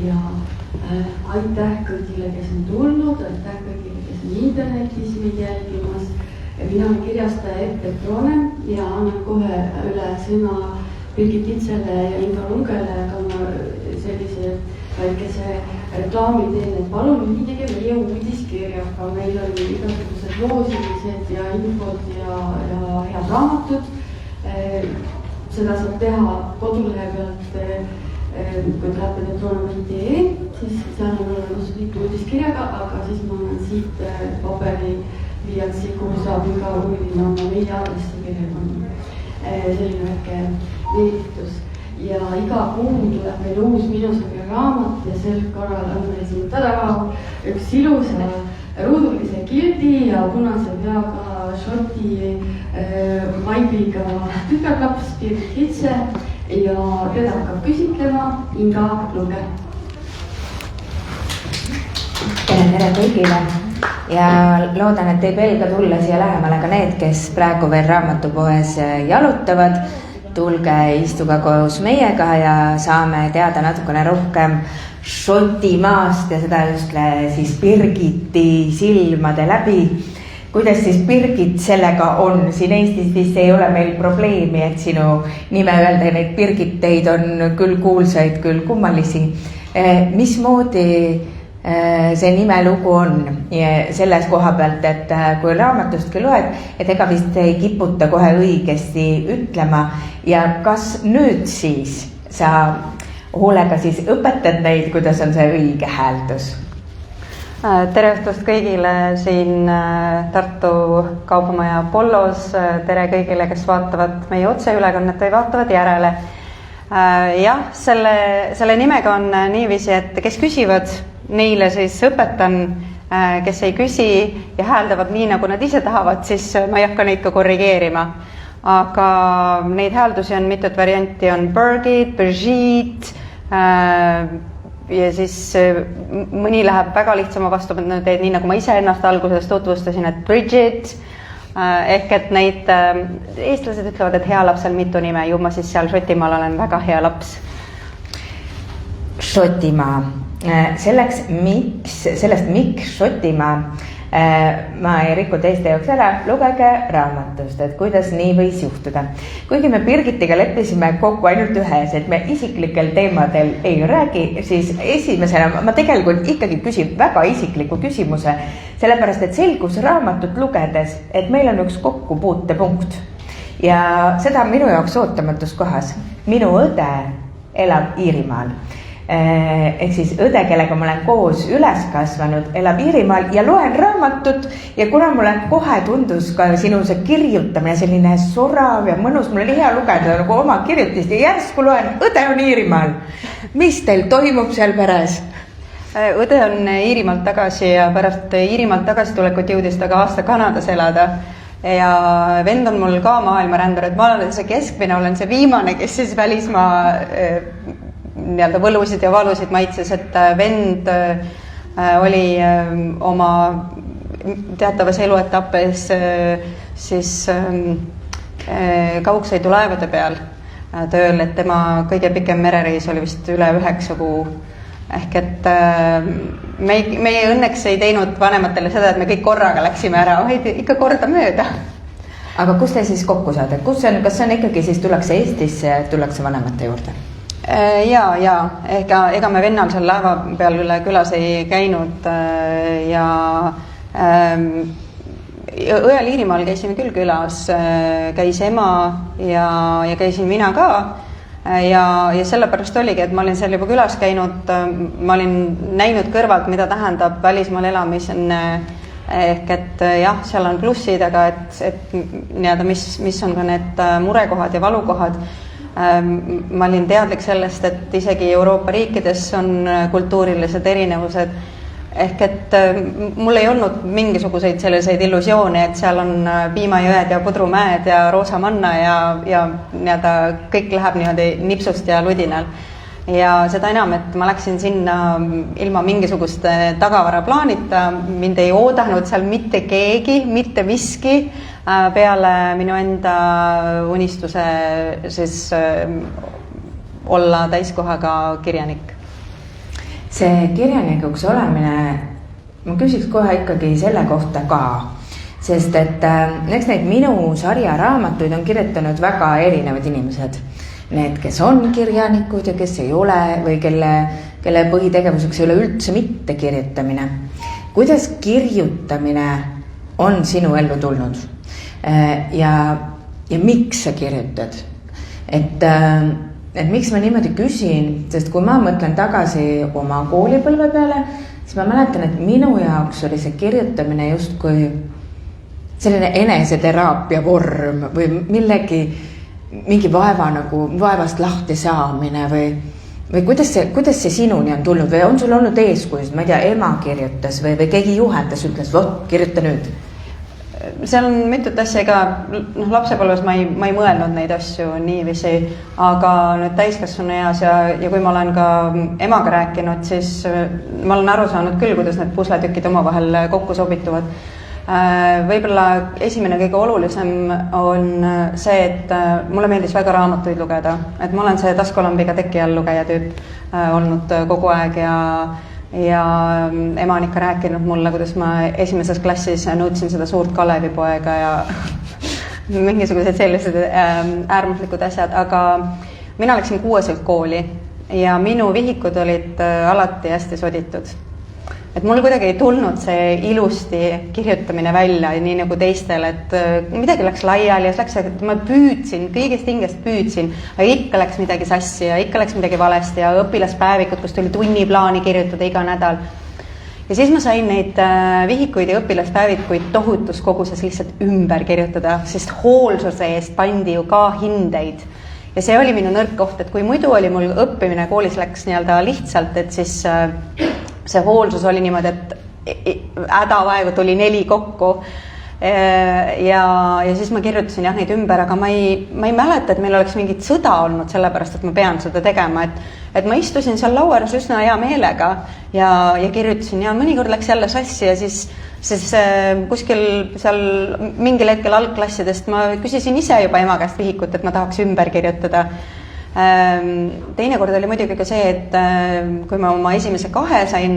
ja aitäh kõigile, kes on tulnud, aitäh kõigile, kes on internetis meid jälgimas. Mina olen kirjastaja Epp Petrone ja annan kohe üle sõna Birgit Itsele ja Inga Lungele, aga ma sellise väikese reklaami teen, et palun ühinege meie uudiskirjaga. Meil on igasugused loosimised ja infod ja head raamatud. Seda saab teha kodulehe pealt, kui te lähete petrone.ee, siis seal on olemas kõik uudiskirjaga, aga siis ma annan siit paberi viiatsi, kuhu saab iga huviline oma meiliaadressi kirjana. Selline väike meelitus. Ja iga kuu tuleb meil uus Miinusega raamat ja sel korral on meil siin üks ilusa ruudulise kildi ja punase peaga šoti vaibiga tütarlaps Birgit Itse ja keda hakkab küsitlema Inga Lunge. Tere kõigile ja loodan, et ei pelga tulla siia lähemale ka need, kes praegu veel raamatupoes jalutavad. Tulge, istuga koos meiega ja saame teada natukene rohkem Šotimaast ja seda just siis Birgiti silmade läbi. Kuidas siis Birgit sellega on? Siin Eestis vist ei ole meil probleemi, et sinu nime öelda, neid Birgiteid on küll kuulsaid, küll kummalisi. Mismoodi see nimelugu on selles koha pealt, et kui raamatustki loed, et ega vist ei kiputa kohe õigesti ütlema ja kas nüüd siis sa hoolega siis õpetad neid, kuidas on see õige hääldus? Tere õhtust kõigile siin Tartu Kaubamaja Apollos, tere kõigile, kes vaatavad meie otseülekannet või vaatavad järele. Jah, selle nimega on niiviisi, et kes küsivad, neile siis õpetan, kes ei küsi ja hääldavad nii, nagu nad ise tahavad, siis ma ei hakka neid ka korrigeerima. Aga neid hääldusi on mitut varianti, on Birgit, Birgit ja siis mõni läheb väga lihtsama vastu, nii nagu ma ise ennast alguses tutvustasin, et Bridget, ehk et neid eestlased ütlevad, et hea lapsel mitu nime, ju ma siis seal Šotimaal olen väga hea laps. Šotimaa. Sellest miks Šotimaa, ma ei riku teiste jaoks ära, lugege raamatust, et kuidas nii võis juhtuda. Kuigi me Birgitiga leppisime kokku ainult ühes, et me isiklikel teemadel ei räägi, siis esimesena ma tegelikult ikkagi küsin väga isikliku küsimuse, sellepärast et selgus raamatut lugedes, et meil on üks kokkupuutepunkt ja seda minu jaoks ootamatus kohas. Minu õde elab Iirimaal. Ehk siis õde, kellega ma olen koos üles kasvanud, elab Iirimaal ja loen raamatut ja kuna mulle kohe tundus ka sinu see kirjutamine selline sorav ja mõnus, mul oli hea lugeda nagu oma kirjutist ja järsku loen, õde on Iirimaal. Mis teil toimub seal peres? Õde on Iirimaalt tagasi ja pärast Iirimaalt tagasi tulekut jõudis ta ka aasta Kanadas elada ja vend on mul ka maailmarändur, et ma olen see keskmine, olen see viimane, kes siis välismaa nii-öelda võlusid ja valusid maitses, et vend oli oma teatavas eluetapes siis kaugsõidulaevade peal tööl, et tema kõige pikem merereis oli vist üle 9 kuu. Ehk et meie õnneks ei teinud vanematele seda, et me kõik korraga läksime ära, vaid ikka korda mööda. Aga kus te siis kokku saate? Kas see on ikkagi siis tullakse Eestisse, tullakse vanemate juurde? Ja ega me vennal seal laeva peal üle külas ei käinud ja õel Iirimaal käisime küll külas, käis ema ja käisin mina ka ja sellepärast oligi, et ma olin seal juba külas käinud, ma olin näinud kõrvalt, mida tähendab välismaal elamisenne, ehk et jah, seal on plussid, aga et nii-öelda, mis on ka need murekohad ja valukohad. Ma olin teadlik sellest, et isegi Euroopa riikides on kultuurilised erinevused, ehk et mul ei olnud mingisuguseid selliseid illusioone, et seal on piimajõed ja pudrumäed ja roosamanna ja nii-öelda kõik läheb niimoodi nipsust ja ludinal. Ja seda enam, et ma läksin sinna ilma mingisuguste tagavaraplaanita, mind ei oodanud seal mitte keegi, mitte miski peale minu enda unistuse siis olla täiskohaga kirjanik. see kirjanikuks olemine, ma küsiks kohe ikkagi selle kohta ka, sest et eks neid minu sarja raamatuid on kirjutanud väga erinevad inimesed. Need, kes on kirjanikud ja kes ei ole või kelle põhitegevuseks ei ole üldse mitte kirjutamine. Kuidas kirjutamine on sinu ellu tulnud ja miks sa kirjutad? Et miks ma niimoodi küsin, sest kui ma mõtlen tagasi oma koolipõlve peale, siis ma mäletan, et minu jaoks oli see kirjutamine justkui selline eneseteraapia vorm või mingi vaevast lahti saamine või kuidas see sinuni on tulnud või on sul olnud eeskujust, ma ei tea, ema kirjutas või keegi juhendas, ütles, vot, kirjuta nüüd. Seal on mitut asja, ega lapsepõlves ma ei mõelnud neid asju niiviisi, aga nüüd täiskasvanu eas ja kui ma olen ka emaga rääkinud, siis ma olen aru saanud küll, kuidas need pusletükid omavahel kokku sobituvad. Võib-olla esimene kõige olulisem on see, et mulle meeldis väga raamatuid lugeda, et ma olen see taskulambiga teki all lugeja tüüp olnud kogu aeg ja ema on ikka rääkinud mulle, kuidas ma esimeses klassis nõudsin seda suurt Kalevipoega ja mingisugused sellised äärmuslikud asjad, aga mina läksin 6. kooli ja minu vihikud olid alati hästi soditud. Et mul kuidagi ei tulnud see ilusti kirjutamine välja, nii nagu teistel, et midagi läks laiali ja läks, et ma püüdsin, kõigest hingest püüdsin, aga ikka läks midagi sassi ja ikka läks midagi valesti ja õpilaspäevikud, kus tuli tunniplaani kirjutada iga nädal. Ja siis ma sain neid vihikuid ja õpilaspäevikuid tohutus koguses lihtsalt ümber kirjutada, sest hoolsuse eest pandi ju ka hindeid. Ja see oli minu nõrk koht, et kui muidu oli mul õppimine koolis läks nii-öelda lihtsalt, et siis see hoolsus oli niimoodi, et hädavaegu tuli 4 kokku ja siis ma kirjutasin neid ümber, aga ma ei mäleta, et meil oleks mingit sõda olnud sellepärast, et ma pean seda tegema, et ma istusin seal lauaäärus üsna hea meelega ja kirjutasin ja mõnikord läks jälle sassi ja siis kuskil seal mingil hetkel algklassidest ma küsisin ise juba ema käest vihikut, et ma tahaks ümber kirjutada. Teinekord oli muidugi ka see, et kui ma oma esimese 2 sain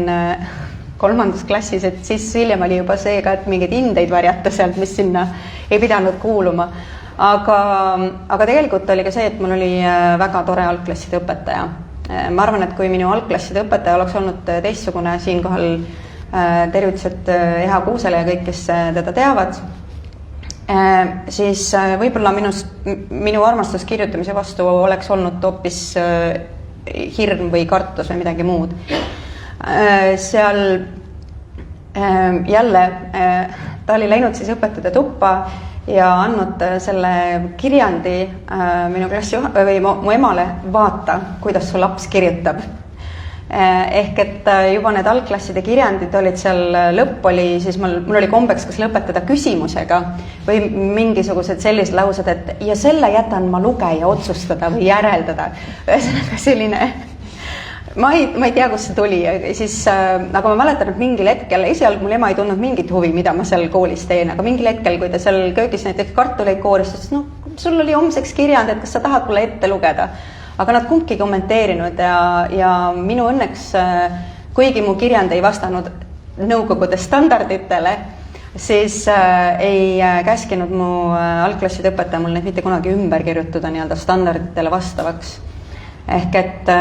3. klassis, et siis hiljem oli juba see ka, et mingeid hindeid varjata sealt, mis sinna ei pidanud kuuluma. Aga tegelikult oli ka see, et mul oli väga tore algklasside õpetaja. Ma arvan, et kui minu algklasside õpetaja oleks olnud teistsugune, siinkohal tervitused Eha Kuusele ja kõik, kes teda teavad, siis võib-olla minu armastus kirjutamise vastu oleks olnud hoopis hirm või kartus või midagi muud. Seal jälle ta oli läinud siis õpetajate tuppa ja andnud selle kirjandi minu klassi või mu emale, vaata, kuidas su laps kirjutab. Ehk et juba need algklasside kirjandid olid seal, lõpp oli, siis mul oli kombeks kas lõpetada küsimusega või mingisugused sellised laused, et ja selle jätan ma lugeja otsustada või järeldada. Ühesõnaga selline, ma ei tea, kus see tuli, siis, aga ma mäletan, et mingil hetkel, esialgu mul ema ei tundnud mingit huvi, mida ma seal koolis teen, aga mingil hetkel, kui ta seal köögis näiteks kartuleid kooris, siis sul oli homseks kirjand, et kas sa tahad mulle ette lugeda. Aga nad kumbki kommenteerinud ja minu õnneks, kuigi mu kirjand ei vastanud nõukogude standarditele, siis ei käskinud mu algklasside õpetaja mul neid mitte kunagi ümber kirjutada nii-öelda standarditele vastavaks. Ehk et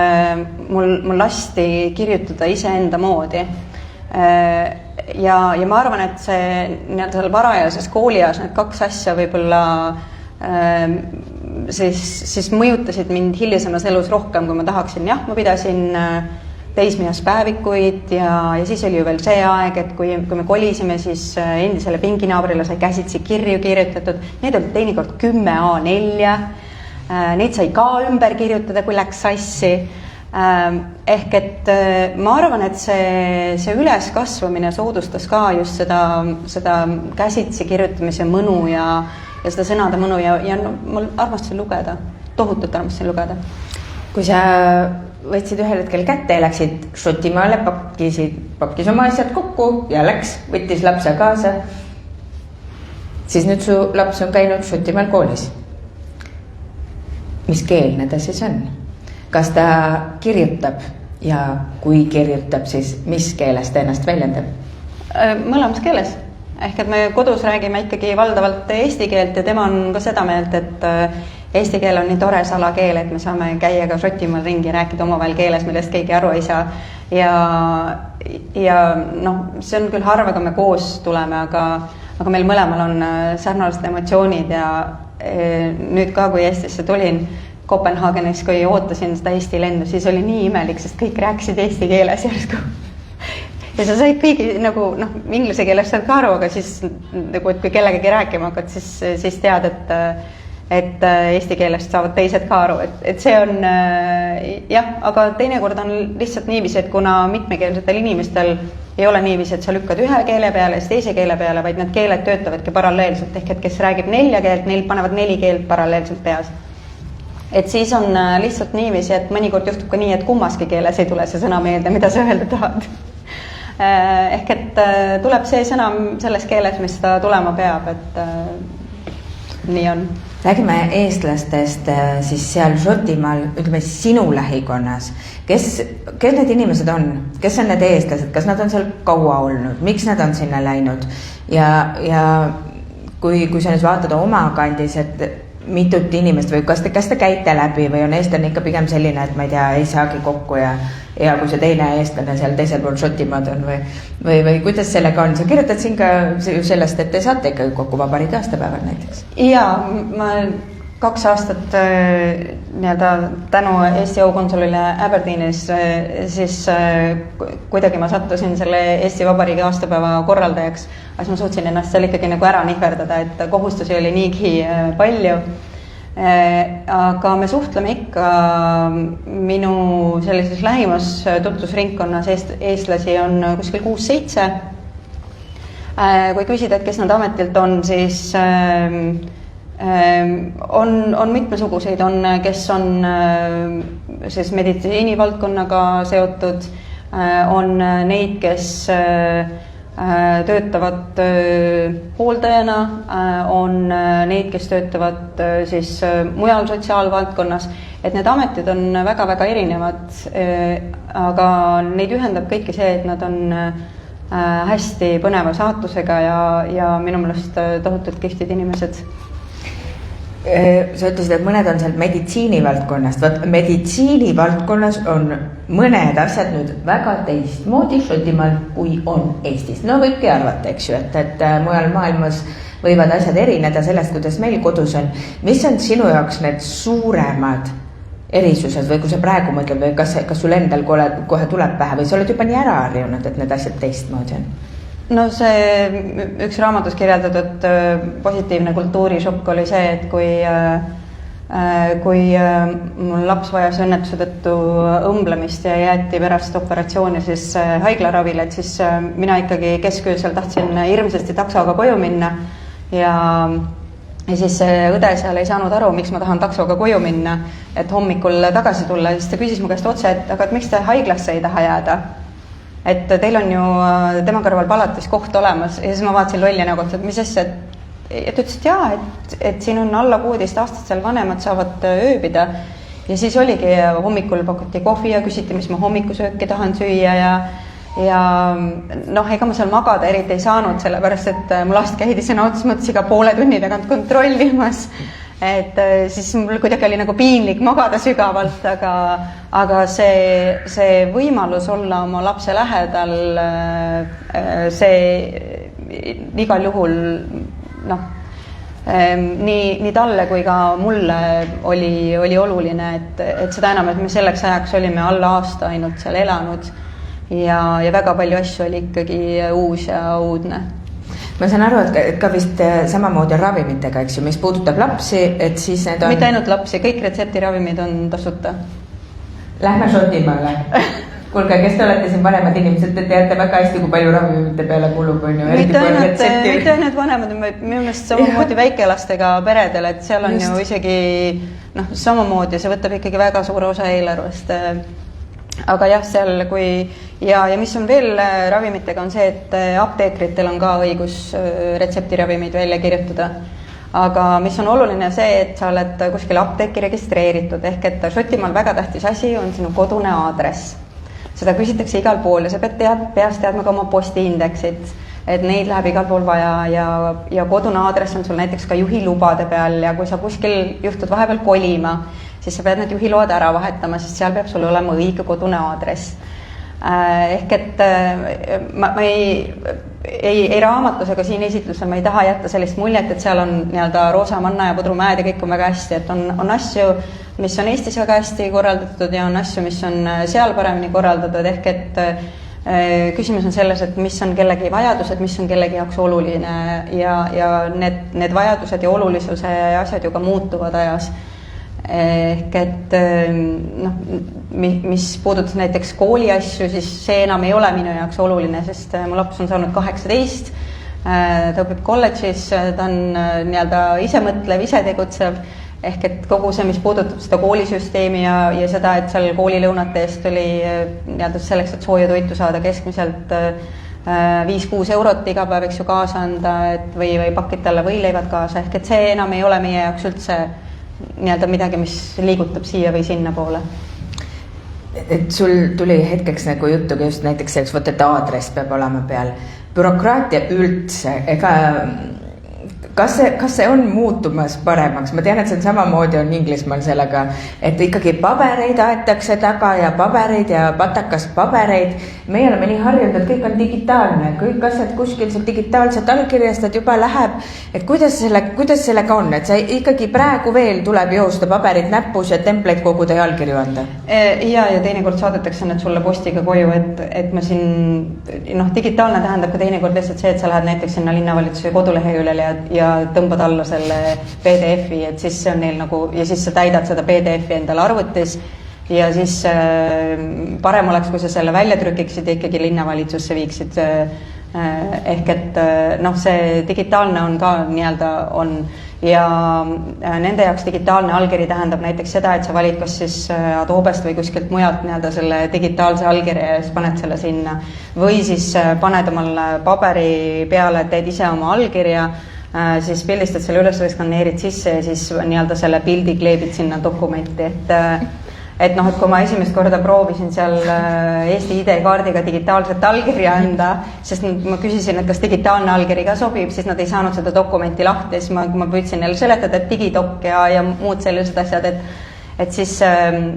mul lasti kirjutada iseenda moodi. Ja ma arvan, et see nii-öelda seal varajases koolias need 2 asja võib-olla siis mõjutasid mind hilisemas elus rohkem, kui ma tahaksin. Jah, ma pidasin teismeeas päevikuid ja siis oli ju veel see aeg, et kui me kolisime, siis endisele pinginaabrile sai käsitsi kirju kirjutatud. Need olid teinekord 10 A4. Neid sai ka ümber kirjutada, kui läks sassi. Ehk et ma arvan, et see üleskasvamine soodustas ka just seda käsitsi kirjutamise mõnu ja seda sõnade mõnu ja mul armastasin lugeda, tohutult armastasin lugeda. Kui sa võtsid ühel hetkel kätte ja läksid Šotimaale, pakkis oma asjad kokku ja võttis lapse kaasa, siis nüüd su laps on käinud Šotimaal koolis. Mis keelne ta siis on? Kas ta kirjutab ja kui kirjutab, siis mis keeles ta ennast väljendab? Mõlemas keeles. Ehk et me kodus räägime ikkagi valdavalt eesti keelt ja tema on ka seda meelt, et eesti keel on nii tore salakeel, et me saame käia ka Šotimaal ringi, rääkida omavahel keeles, millest keegi aru ei saa. Ja noh, see on küll harva, kui me koos tuleme, aga meil mõlemal on sarnased emotsioonid ja nüüd ka, kui Eestisse tulin Kopenhaagenis, kui ootasin seda Eesti lendu, siis oli nii imelik, sest kõik rääkisid eesti keeles järsku. Ja sa said kõigi nagu, inglise keeles saad ka aru, aga siis nagu, et kui kellegagi rääkima hakkad, siis tead, et eesti keelest saavad teised ka aru, et see on jah, aga teinekord on lihtsalt niiviisi, et kuna mitmekeelsetel inimestel ei ole niiviisi, et sa lükkad ühe keele peale ja teise keele peale, vaid need keeled töötavadki paralleelselt, ehk et kes räägib 4 keelt, neil panevad 4 keelt paralleelselt peas. Et siis on lihtsalt niiviisi, et mõnikord juhtub ka nii, et kummaski keeles ei tule see sõna meelde, mida sa öelda tahad. Ehk et tuleb see sõna selles keeles, mis ta tulema peab, et nii on. Räägime eestlastest siis seal Šotimaal, ütleme sinu lähikonnas. Kes need inimesed on? Kes on need eestlased? Kas nad on seal kaua olnud? Miks nad on sinna läinud? Ja kui sa nüüd vaatad oma kandis, et mitut inimest või kas te käite läbi või on eestlane ikka pigem selline, et ma ei tea, ei saagi kokku ja kui see teine eestlane seal teisel pool Šotimaad on või kuidas sellega on? Sa kirjutad siin ka sellest, et te saate ikka kokku vabariigi aastapäeval näiteks. Jaa, ma 2 aastat nii-öelda tänu Eesti aukonsulile Aberdeenis siis kuidagi ma sattusin selle Eesti Vabariigi aastapäeva korraldajaks, aga ma suutsin ennast seal ikkagi nagu ära nihverdada, et kohustusi oli niigi palju. Aga me suhtleme ikka minu sellises lähimas tutvusringkonnas eestlasi on kuskil 6-7. Kui küsida, et kes nad ametilt on, siis on mitmesuguseid, kes on siis meditsiinivaldkonnaga seotud, on neid, kes töötavad hooldajana, on neid, kes töötavad siis mujal sotsiaalvaldkonnas, et need ametid on väga-väga erinevad, aga neid ühendab kõiki see, et nad on hästi põneva saatusega ja minu meelest tohutult kihvtid inimesed. Sa ütlesid, et mõned on seal meditsiinivaldkonnast. Meditsiinivaldkonnas on mõned asjad nüüd väga teistmoodi Šotimaal kui on Eestis. No võibki arvata, eks ju, et mujal maailmas võivad asjad erineda sellest, kuidas meil kodus on. Mis on sinu jaoks need suuremad erisused või kui sa praegu mõtled või kas sul endal kohe tuleb pähe või sa oled juba nii ära harjunud, et need asjad teistmoodi on? No see üks raamatus kirjeldatud positiivne kultuurishokk oli see, et kui mul laps vajas õnnetuse tõttu õmblemist ja jäeti pärast operatsiooni siis haiglaravile, et siis mina ikkagi kesköösel tahtsin hirmsasti taksoga koju minna ja siis see õde seal ei saanud aru, miks ma tahan taksoga koju minna, et hommikul tagasi tulla ja siis ta küsis mu käest otse, et aga miks te haiglasse ei taha jääda? Et teil on ju tema kõrval palatis koht olemas ja siis ma vaatasin lolli nagu, et mis asja, et ütles, et jaa, et siin on alla 16 aastat seal vanemad saavad ööbida ja siis oligi hommikul pakuti kohvi ja küsiti, mis ma hommikusööki tahan süüa ja noh, ega ma seal magada eriti ei saanud, sellepärast et mu last käidi sõna otsa mõttes iga poole tunni tagant kontrollimas. Et siis mul kuidagi oli nagu piinlik magada sügavalt, aga see võimalus olla oma lapse lähedal, see igal juhul nii talle kui ka mulle oli oluline, et seda enam, et me selleks ajaks olime alla aasta ainult seal elanud ja väga palju asju oli ikkagi uus ja uudne. Ma saan aru, et ka vist samamoodi ravimitega, eks ju, mis puudutab lapsi, et siis need on... Mitte ainult lapsi, kõik retseptiravimid on tasuta. Lähme Šotimaale. Kuulge, kes te olete siin vanemad inimesed, te teate väga hästi, kui palju ravimite peale kulub, on ju. Mitte ainult vanemad, minu meelest samamoodi väikelastega peredel, et seal on ju isegi samamoodi, see võtab ikkagi väga suure osa eelarvest. Aga jah, seal ja mis on veel ravimitega on see, et apteekritel on ka õigus retseptiravimid välja kirjutada. Aga mis on oluline see, et sa oled kuskil apteeki registreeritud, ehk et Šotimaal väga tähtis asi on sinu kodune aadress. seda küsitakse igal pool ja sa pead peast teadma ka oma postiindeksit, et neid läheb igal pool vaja ja kodune aadress on sul näiteks ka juhilubade peal ja kui sa kuskil juhtud vahepeal kolima, siis sa pead need juhiload ära vahetama, sest seal peab sul olema õige kodune aadress. Ehk et ma ei raamatus ega siin esitlusel ma ei taha jätta sellist muljet, et seal on nii-öelda roosa manna ja pudrumäed ja kõik on väga hästi, et on asju, mis on Eestis väga hästi korraldatud ja on asju, mis on seal paremini korraldatud, ehk et küsimus on selles, et mis on kellegi vajadused, mis on kellegi jaoks oluline ja need vajadused ja olulisuse asjad ju ka muutuvad ajas. Ehk et mis puudutas näiteks kooli asju, siis see enam ei ole minu jaoks oluline, sest mu laps on saanud 18, ta õpib kolledžis, ta on nii-öelda isemõtlev, ise tegutsev, ehk et kogu see, mis puudutab seda koolisüsteemi ja seda, et seal koolilõunate eest oli nii-öelda selleks, et sooja toitu saada keskmiselt 5-6 eurot iga päev, eks ju, kaasa anda, et või pakid talle võileivad kaasa, ehk et see enam ei ole meie jaoks üldse nii-öelda midagi, mis liigutab siia või sinna poole. Et sul tuli hetkeks nagu juttuga just näiteks selleks, võtta, et aadress peab olema peal. Bürokraatia üldse, ega kas see on muutumas paremaks? Ma tean, et see samamoodi on Inglismaal sellega, et ikkagi pabereid aetakse taga ja pabereid ja patakas pabereid. Meie oleme nii harjunud, et kõik on digitaalne, kõik asjad kuskil seal digitaalselt allkirjastad juba läheb. Et kuidas sellega on? Et see ikkagi praegu veel tuleb joosta paberid näpus ja templeid koguda ja allkirju anda? Ja teinekord saadetakse need sulle postiga koju, et ma siin, digitaalne tähendab ka teinekord lihtsalt see, et sa lähed näiteks sinna linnavalitsuse kodulehe üle ja tõmbad alla selle PDF-i, et siis see on neil nagu, ja siis sa täidad seda PDF-i endale arvutis ja siis parem oleks, kui sa selle välja trükiksid ja ikkagi linnavalitsusse viiksid. Ehk et see digitaalne on ka nii-öelda on ja nende jaoks digitaalne allkiri tähendab näiteks seda, et sa valid kas siis Adobest või kuskilt mujalt nii-öelda selle digitaalse allkirja ja siis paned selle sinna või siis paned omal paberi peale, teed ise oma allkirja, siis pildistad selle üles või skaneerid sisse ja siis nii-öelda selle pildi kleebid sinna dokumenti, et kui ma esimest korda proovisin seal Eesti ID-kaardiga digitaalset allkirja anda, sest ma küsisin, et kas digitaalne allkiri ka sobib, siis nad ei saanud seda dokumenti lahti, siis ma püüdsin neile seletada, et digidok ja muud sellised asjad, et siis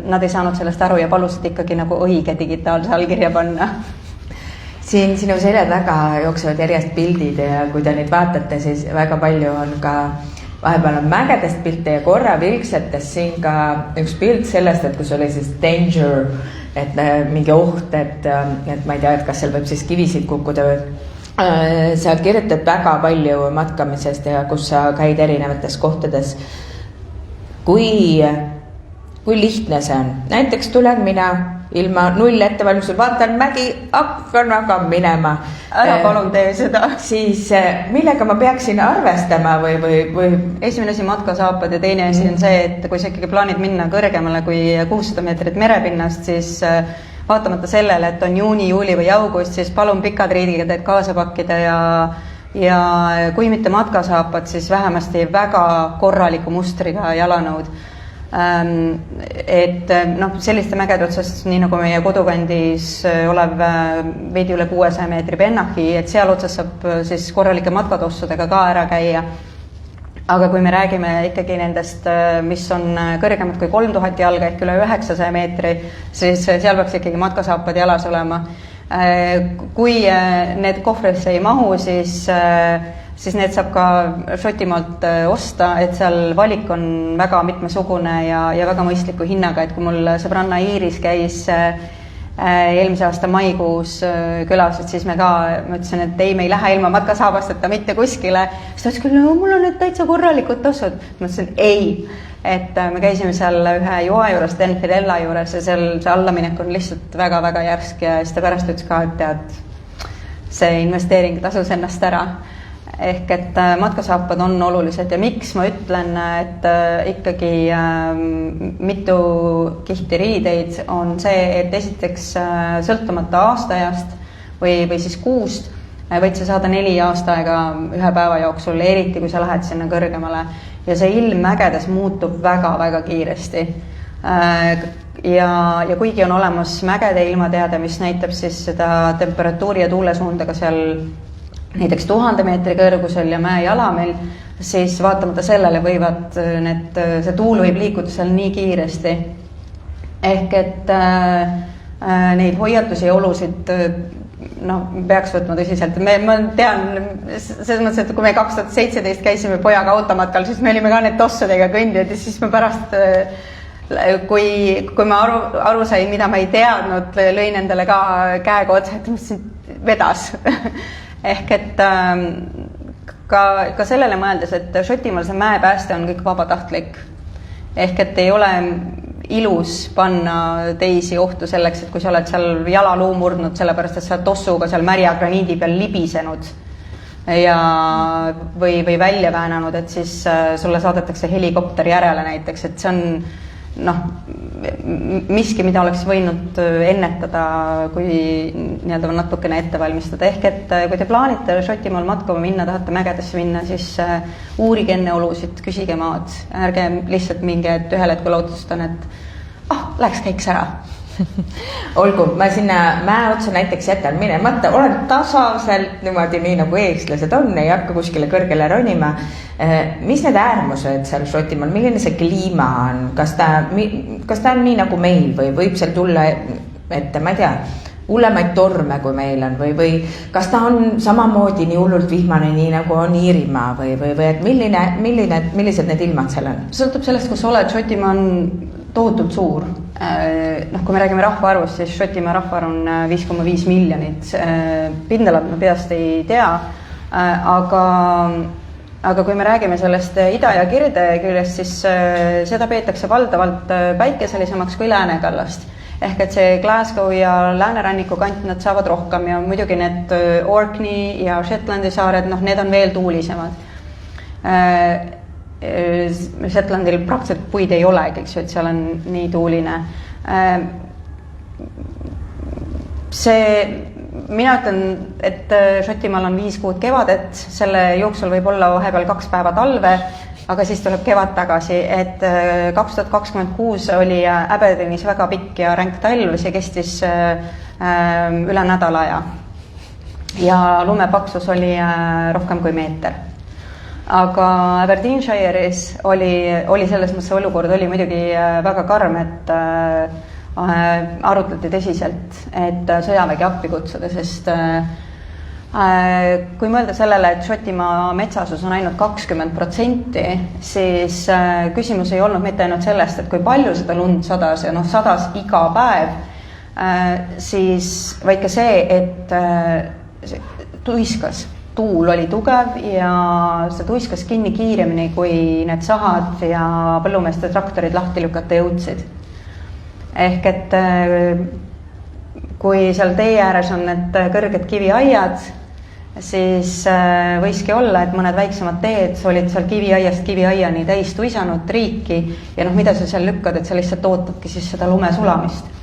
nad ei saanud sellest aru ja palusid ikkagi nagu õige digitaalse allkirja panna. Siin sinu selja taga jooksevad järjest pildid ja kui te neid vaatate, siis väga palju on ka, vahepeal on mägedest pilte ja korra vilksetes siin ka üks pilt sellest, et kus oli siis danger, et mingi oht, et ma ei tea, et kas seal võib siis kivisid kukkuda või. Sa kirjutad väga palju matkamisest ja kus sa käid erinevates kohtades. Kui lihtne see on? Näiteks tulen mina ilma null ettevalmistul, vaatan mägi, hakkan aga minema. Ära palun tee seda. Siis millega ma peaksin arvestama või? Esimene asi matkasaapad ja teine asi on see, et kui sa ikkagi plaanid minna kõrgemale kui 600 meetrit merepinnast, siis vaatamata sellele, et on juuni, juuli või august, siis palun pikad riidid kaasa pakkida ja kui mitte matkasaapad, siis vähemasti väga korraliku mustriga jalanõud. Et selliste mägede otsast, nii nagu meie kodukandis olev veidi üle 600 meetri Bennachi, et seal otsas saab siis korralike matkatossudega ka ära käia. Aga kui me räägime ikkagi nendest, mis on kõrgemad kui 3000 jalga ehk üle 900 meetri, siis seal peaks ikkagi matkasaapad jalas olema. Kui need kohvrisse ei mahu, siis need saab ka Šotimaalt osta, et seal valik on väga mitmesugune ja väga mõistliku hinnaga, et kui mul sõbranna Iiris käis eelmise aasta maikuus külas, et siis ma ütlesin, et ei, me ei lähe ilma matkasaabasteta mitte kuskile, siis ta ütles küll, mul on nüüd täitsa korralikud tossud. Ma ütlesin ei, et me käisime seal ühe joa juures, Denfidella juures ja seal see allaminek on lihtsalt väga-väga järsk ja siis ta pärast ütles ka, et tead, see investeering tasus ennast ära. Ehk et matkasaapad on olulised ja miks ma ütlen, et ikkagi mitu kihti riideid on see, et esiteks sõltumata aastaajast või siis kuust võid sa saada 4 aastaaega ühe päeva jooksul, eriti kui sa lähed sinna kõrgemale ja see ilm mägedes muutub väga-väga kiiresti. ja kuigi on olemas mägede ilmateade, mis näitab siis seda temperatuuri ja tuulesuunda ka seal näiteks 1000 meetri kõrgusel ja mäejalamil, siis vaatamata sellele võivad see tuul võib liikuda seal nii kiiresti. Ehk et neid hoiatusi ja olusid peaks võtma tõsiselt. Ma tean, selles mõttes, et kui me 2017 käisime pojaga automatkal, siis me olime ka need tossudega kõndijad ja siis me pärast, kui ma aru sain, mida ma ei teadnud, lõin endale ka käega otsa, et mis vedas. Ehk et ka sellele mõeldes, et Šotimaal see mäepääste on kõik vabatahtlik. Ehk et ei ole ilus panna teisi ohtu selleks, et kui sa oled seal jalaluu murdnud, sellepärast et sa oled tossuga seal märja graniidi peal libisenud või välja väänanud, et siis sulle saadetakse helikopter järele näiteks, et see on miski, mida oleks võinud ennetada, kui nii-öelda natukene ette valmistada. Ehk et kui te plaanite Šotimaal matkama minna, tahate mägedesse minna, siis uurige enne olusid, küsige maad. Ärge lihtsalt minge, et ühel hetkel otsustan, et läheks käiks ära. Olgu, ma sinna mäe otsa näiteks jätan minemata, olen tasaselt niimoodi nii nagu eestlased on, ei hakka kuskile kõrgele ronima. Mis need äärmused seal Šotimaal, milline see kliima on? Kas ta on nii nagu meil või võib seal tulla ette, ma ei tea, hullemaid torme kui meil on või kas ta on samamoodi nii hullult vihmane, nii nagu on Iirimaa või et millised need ilmad seal on? Sõltub sellest, kus sa oled. Šotimaa on tohutult suur. Kui me räägime rahvaarvust, siis Šotimaa rahvaarv on 5,5 miljonit. Pindalat ma peast ei tea, aga kui me räägime sellest ida- ja kirde küljest, siis seda peetakse valdavalt päikeselisemaks kui läänekallast. Ehk et see Glasgow ja lääneranniku kant, nad saavad rohkem ja muidugi need Orkney ja Shetlandi saared, need on veel tuulisemad. Shetlandil praktiliselt puid ei olegi, eks ju, et seal on nii tuuline. Mina ütlen, et Šotimaal on 5 kuud kevadet, selle jooksul võib olla vahepeal 2 päeva talve, aga siis tuleb kevad tagasi, et 2026 oli Aberdeenis väga pikk ja ränk talv, see kestis üle nädala aja. Ja lumepaksus oli rohkem kui meeter. Aga Aberdeenshire'is oli selles mõttes olukord oli muidugi väga karm, et arutleti tõsiselt, et sõjavägi appi kutsuda, sest kui mõelda sellele, et Šotimaa metsasus on ainult 20%, siis küsimus ei olnud mitte ainult sellest, et kui palju seda lund sadas ja sadas iga päev, siis vaid ka see, et tuiskas. Tuul oli tugev ja see tuiskas kinni kiiremini, kui need sahad ja põllumeeste traktorid lahti lükata jõudsid. Ehk et kui seal tee ääres on need kõrged kiviaiad, siis võiski olla, et mõned väiksemad teed olid seal kiviaiast kiviaiani täis tuisanud triiki ja mida sa seal lükkad, et sa lihtsalt ootadki siis seda lume sulamist.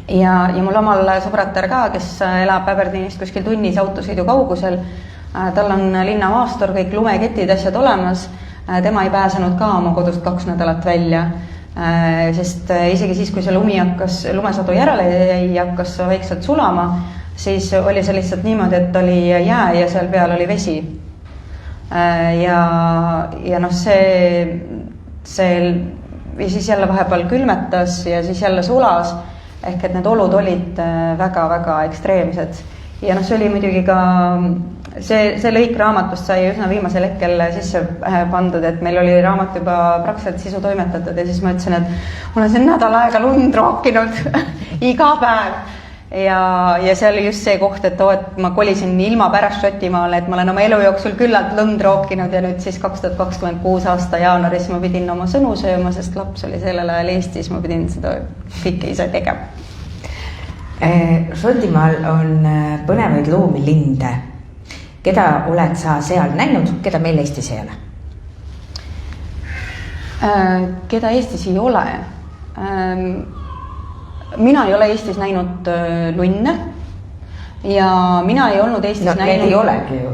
Ja mul omal sõbratar ka, kes elab Aberdeenist kuskil tunnis autosõidu kaugusel, tal on linnamaastur, kõik lumeketid, asjad olemas, tema ei pääsenud ka oma kodust 2 nädalat välja, sest isegi siis, kui see lumesadu järele ei hakkas vaikselt sulama, siis oli see lihtsalt niimoodi, et oli jää ja seal peal oli vesi. Ja siis jälle vahepeal külmetas ja siis jälle sulas, ehk et need olud olid väga-väga ekstreemsed. Ja see oli muidugi ka, see lõik raamatust sai üsna viimasel hetkel sisse pandud, et meil oli raamat juba praktiliselt sisu toimetatud ja siis ma ütlesin, et olen siin nädal aega lund rookinud iga päev. Ja see oli just see koht, et ma kolisin ilma pärast Šotimaale, et ma olen oma elu jooksul küllalt lund rookinud ja nüüd siis 2026 aasta jaanuaris ma pidin oma sõnu sööma, sest laps oli sellel ajal Eestis, ma pidin seda kõike ise tegema. Šotimaal on põnevaid loomi linde. Keda oled sa seal näinud, keda meil Eestis ei ole? Keda Eestis ei ole? Mina ei ole Eestis näinud lunne ja mina ei olnud Eestis näinud... Need ei olegi ju.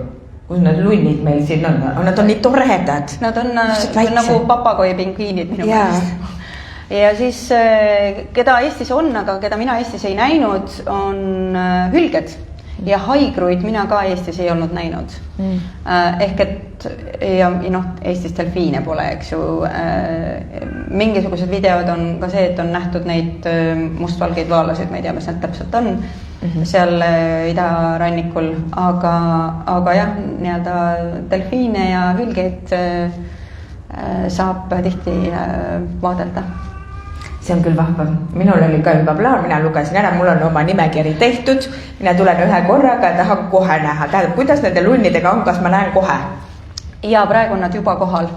Kus need lunnid meil siin on? Nad on nii toredad. Nad on nagu papagoi pingviinid minu meelest. ja siis, keda Eestis on, aga keda mina Eestis ei näinud, on hülged ja haigruid mina ka Eestis ei olnud näinud. Ehk et ja Eestis delfiine pole, eks ju. Mingisugused videod on ka see, et on nähtud neid mustvalgeid vaalasid, ma ei tea, mis need täpselt on seal idarannikul, aga jah, nii-öelda delfiine ja hülgeid saab tihti vaadelda. See on küll vahva. Minul oli ka juba plaan, mina lugesin ära, mul on oma nimekiri tehtud, mina tulen ühe korraga ja tahan kohe näha. Tähendab, kuidas nende lunnidega on, kas ma näen kohe? Ja praegu on nad juba kohal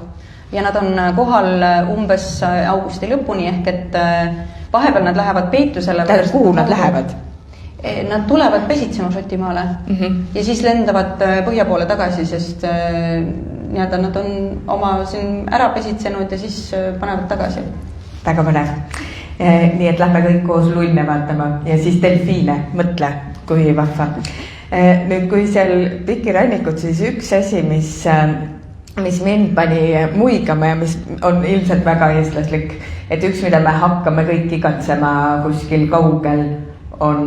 ja nad on kohal umbes augusti lõpuni, ehk et vahepeal nad lähevad peitusele. Tähendab, kuhu nad lähevad? Nad tulevad pesitsema Šotimaale ja siis lendavad põhja poole tagasi, sest nii-öelda nad on oma siin ära pesitsenud ja siis panevad tagasi. Väga põnev. Nii et lähme kõik koos lunne vaatama ja siis delfiine, mõtle, kui vahva. Nüüd, kui seal pikirannikud, siis üks asi, mis mind pani muigama ja mis on ilmselt väga eestlaslik, et üks, mida me hakkame kõik igatsema kuskil kaugel, on,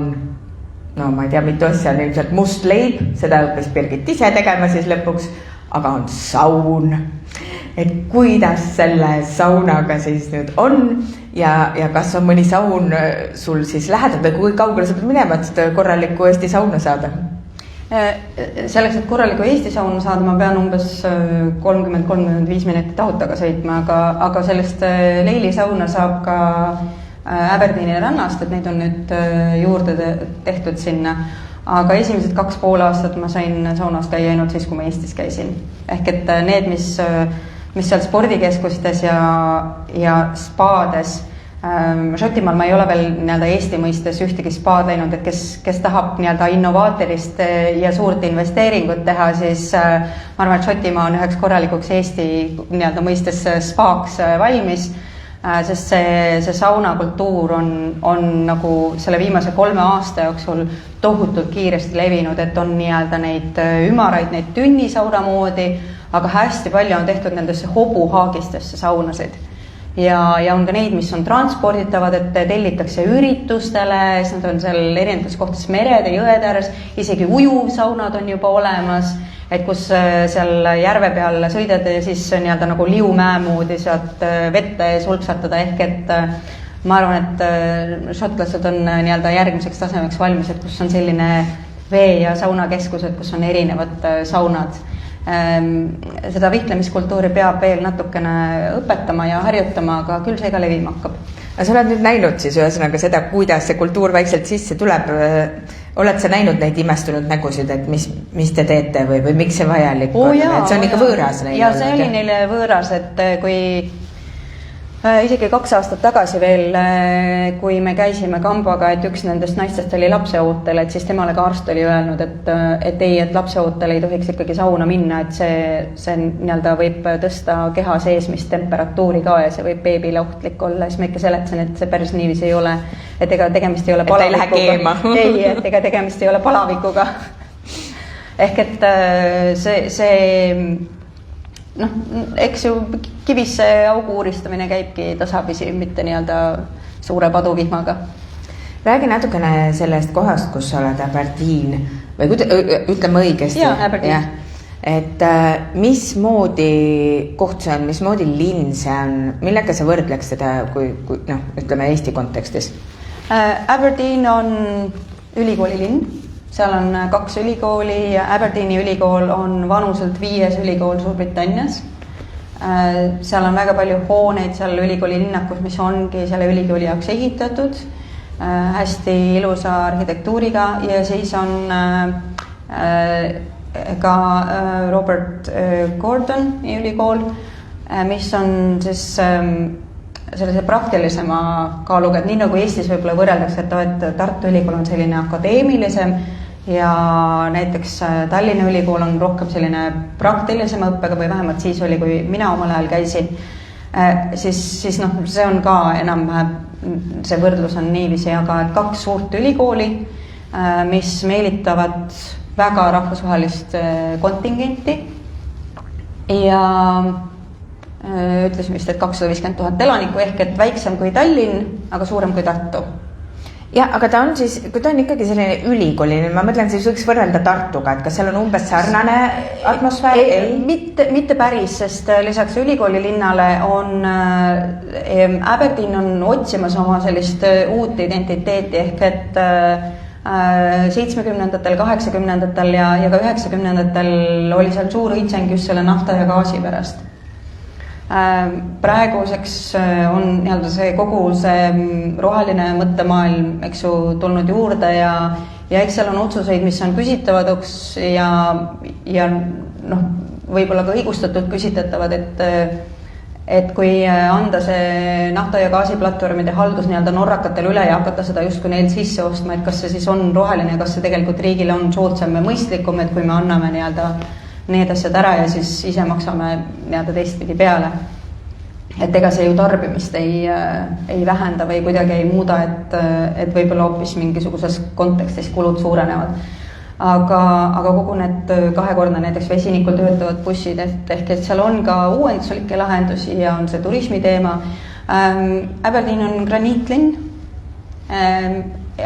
no ma ei tea, mitu asja on ilmselt must leib, seda õppis Birgit ise tegema siis lõpuks, aga on saun. Et kuidas selle saunaga siis nüüd on ja kas on mõni saun sul siis lähedal või kui kaugele sa pead minema, et korralikku Eesti sauna saada? Selleks, et korralikku Eesti sauna saada, ma pean umbes 30-35 minutit autoga sõitma, aga sellest Leili sauna saab ka Aberdeeni rannast, et neid on nüüd juurde tehtud sinna. Aga esimesed 2,5 aastat ma sain saunas käia ainult siis, kui ma Eestis käisin. Ehk et need, mis seal spordikeskustes ja spaades. Šotimaal ma ei ole veel nii-öelda Eesti mõistes ühtegi spaad läinud, et kes tahab nii-öelda innovaatorist ja suurt investeeringut teha, siis ma arvan, et Šotimaa on üheks korralikuks Eesti nii-öelda mõistes spaaks valmis, sest see saunakultuur on nagu selle viimase 3 aasta jooksul tohutult kiiresti levinud, et on nii-öelda neid ümaraid, neid tünnisauna moodi, aga hästi palju on tehtud nendesse hobuhaagistesse saunasid. Ja on ka neid, mis on transporditavad, et tellitakse üritustele, siis nad on seal erinevates kohtades merede, jõed ääres, isegi ujuvsaunad on juba olemas, et kus seal järve peal sõidad ja siis nii-öelda nagu liumäe moodi sealt vette sulpsatada, ehk et ma arvan, et šotlased on nii-öelda järgmiseks tasemeks valmis, et kus on selline vee- ja saunakeskused, kus on erinevad saunad. Seda vihtlemiskultuuri peab veel natukene õpetama ja harjutama, aga küll see ka levima hakkab. Sa oled nüüd näinud siis ühesõnaga seda, kuidas see kultuur vaikselt sisse tuleb. Oled sa näinud neid imestunud nägusid, et mis te teete või miks see vajalik on? Et see on ikka võõras neile? Ja see oli neile võõras, et kui isegi 2 aastat tagasi veel, kui me käisime Kambaga, et üks nendest naistest oli lapseootel, et siis temale ka arst oli öelnud, et ei, et lapseootel ei tohiks ikkagi sauna minna, et see nii-öelda võib tõsta keha seesmist temperatuuri ka ja see võib beebile ohtlik olla. Siis ma ikka seletasin, et see päris niiviisi ei ole, et ega tegemist ei ole palavikuga. Ei, et ega tegemist ei ole palavikuga. Ehk et see eks ju kivisse augu uuristamine käibki tasapisi, mitte nii-öelda suure paduvihmaga. Räägi natukene sellest kohast, kus sa oled, Aberdeen, või ütleme õigesti. Jaa, Aberdeen. Et mismoodi koht see on, mismoodi linn see on, millega sa võrdleks seda, kui ütleme Eesti kontekstis? Aberdeen on ülikooli linn. Seal on 2 ülikooli ja Aberdeeni ülikool on vanuselt 5. ülikool Suurbritannias. Seal on väga palju hooneid seal ülikooli linnakus, mis ongi selle ülikooli jaoks ehitatud. Hästi ilusa arhitektuuriga ja siis on ka Robert Gordoni ülikool, mis on siis sellise praktilisema kaaluga, et nii nagu Eestis võib-olla võrreldakse, et Tartu ülikool on selline akadeemilisem ja näiteks Tallinna ülikool on rohkem selline praktilisem õppega või vähemalt siis oli, kui mina omal ajal käisin, siis see on ka enam-vähem, see võrdlus on niiviisi, aga 2 suurt ülikooli, mis meelitavad väga rahvusvahelist kontingenti ja ütlesime vist, et 250 000 elanikku ehk et väiksem kui Tallinn, aga suurem kui Tartu. Ja, aga ta on siis, kui ta on ikkagi selline ülikooliline, ma mõtlen, siis võiks võrrelda Tartuga, et kas seal on umbes sarnane atmosfäär? Mitte päris, sest lisaks ülikoolilinnale on Aberdeen on otsimas oma sellist uut identiteeti ehk et 70-ndatel, 80-ndatel ja ka 90-ndatel oli seal suur õitseng just selle nafta ja gaasi pärast. Praeguseks on nii-öelda see kogu see roheline mõttemaailm, eks ju, tulnud juurde ja eks seal on otsuseid, mis on küsitavaduks ja noh, võib-olla ka õigustatult küsitatavad, et kui anda see nafta- ja gaasiplatvormide haldus nii-öelda norrakatele üle ja hakata seda justkui neilt sisse ostma, et kas see siis on roheline ja kas see tegelikult riigile on soodsam ja mõistlikum, et kui me anname nii-öelda need asjad ära ja siis ise maksame nii-öelda teistpidi peale. Et ega see ju tarbimist ei vähenda või kuidagi ei muuda, et võib-olla hoopis mingisuguses kontekstis kulud suurenevad. Aga kogu need kahekordne näiteks vesinikul töötavad bussid, ehk et seal on ka uuenduslikke lahendusi ja on see turismi teema. Aberdeen on graniitlinn,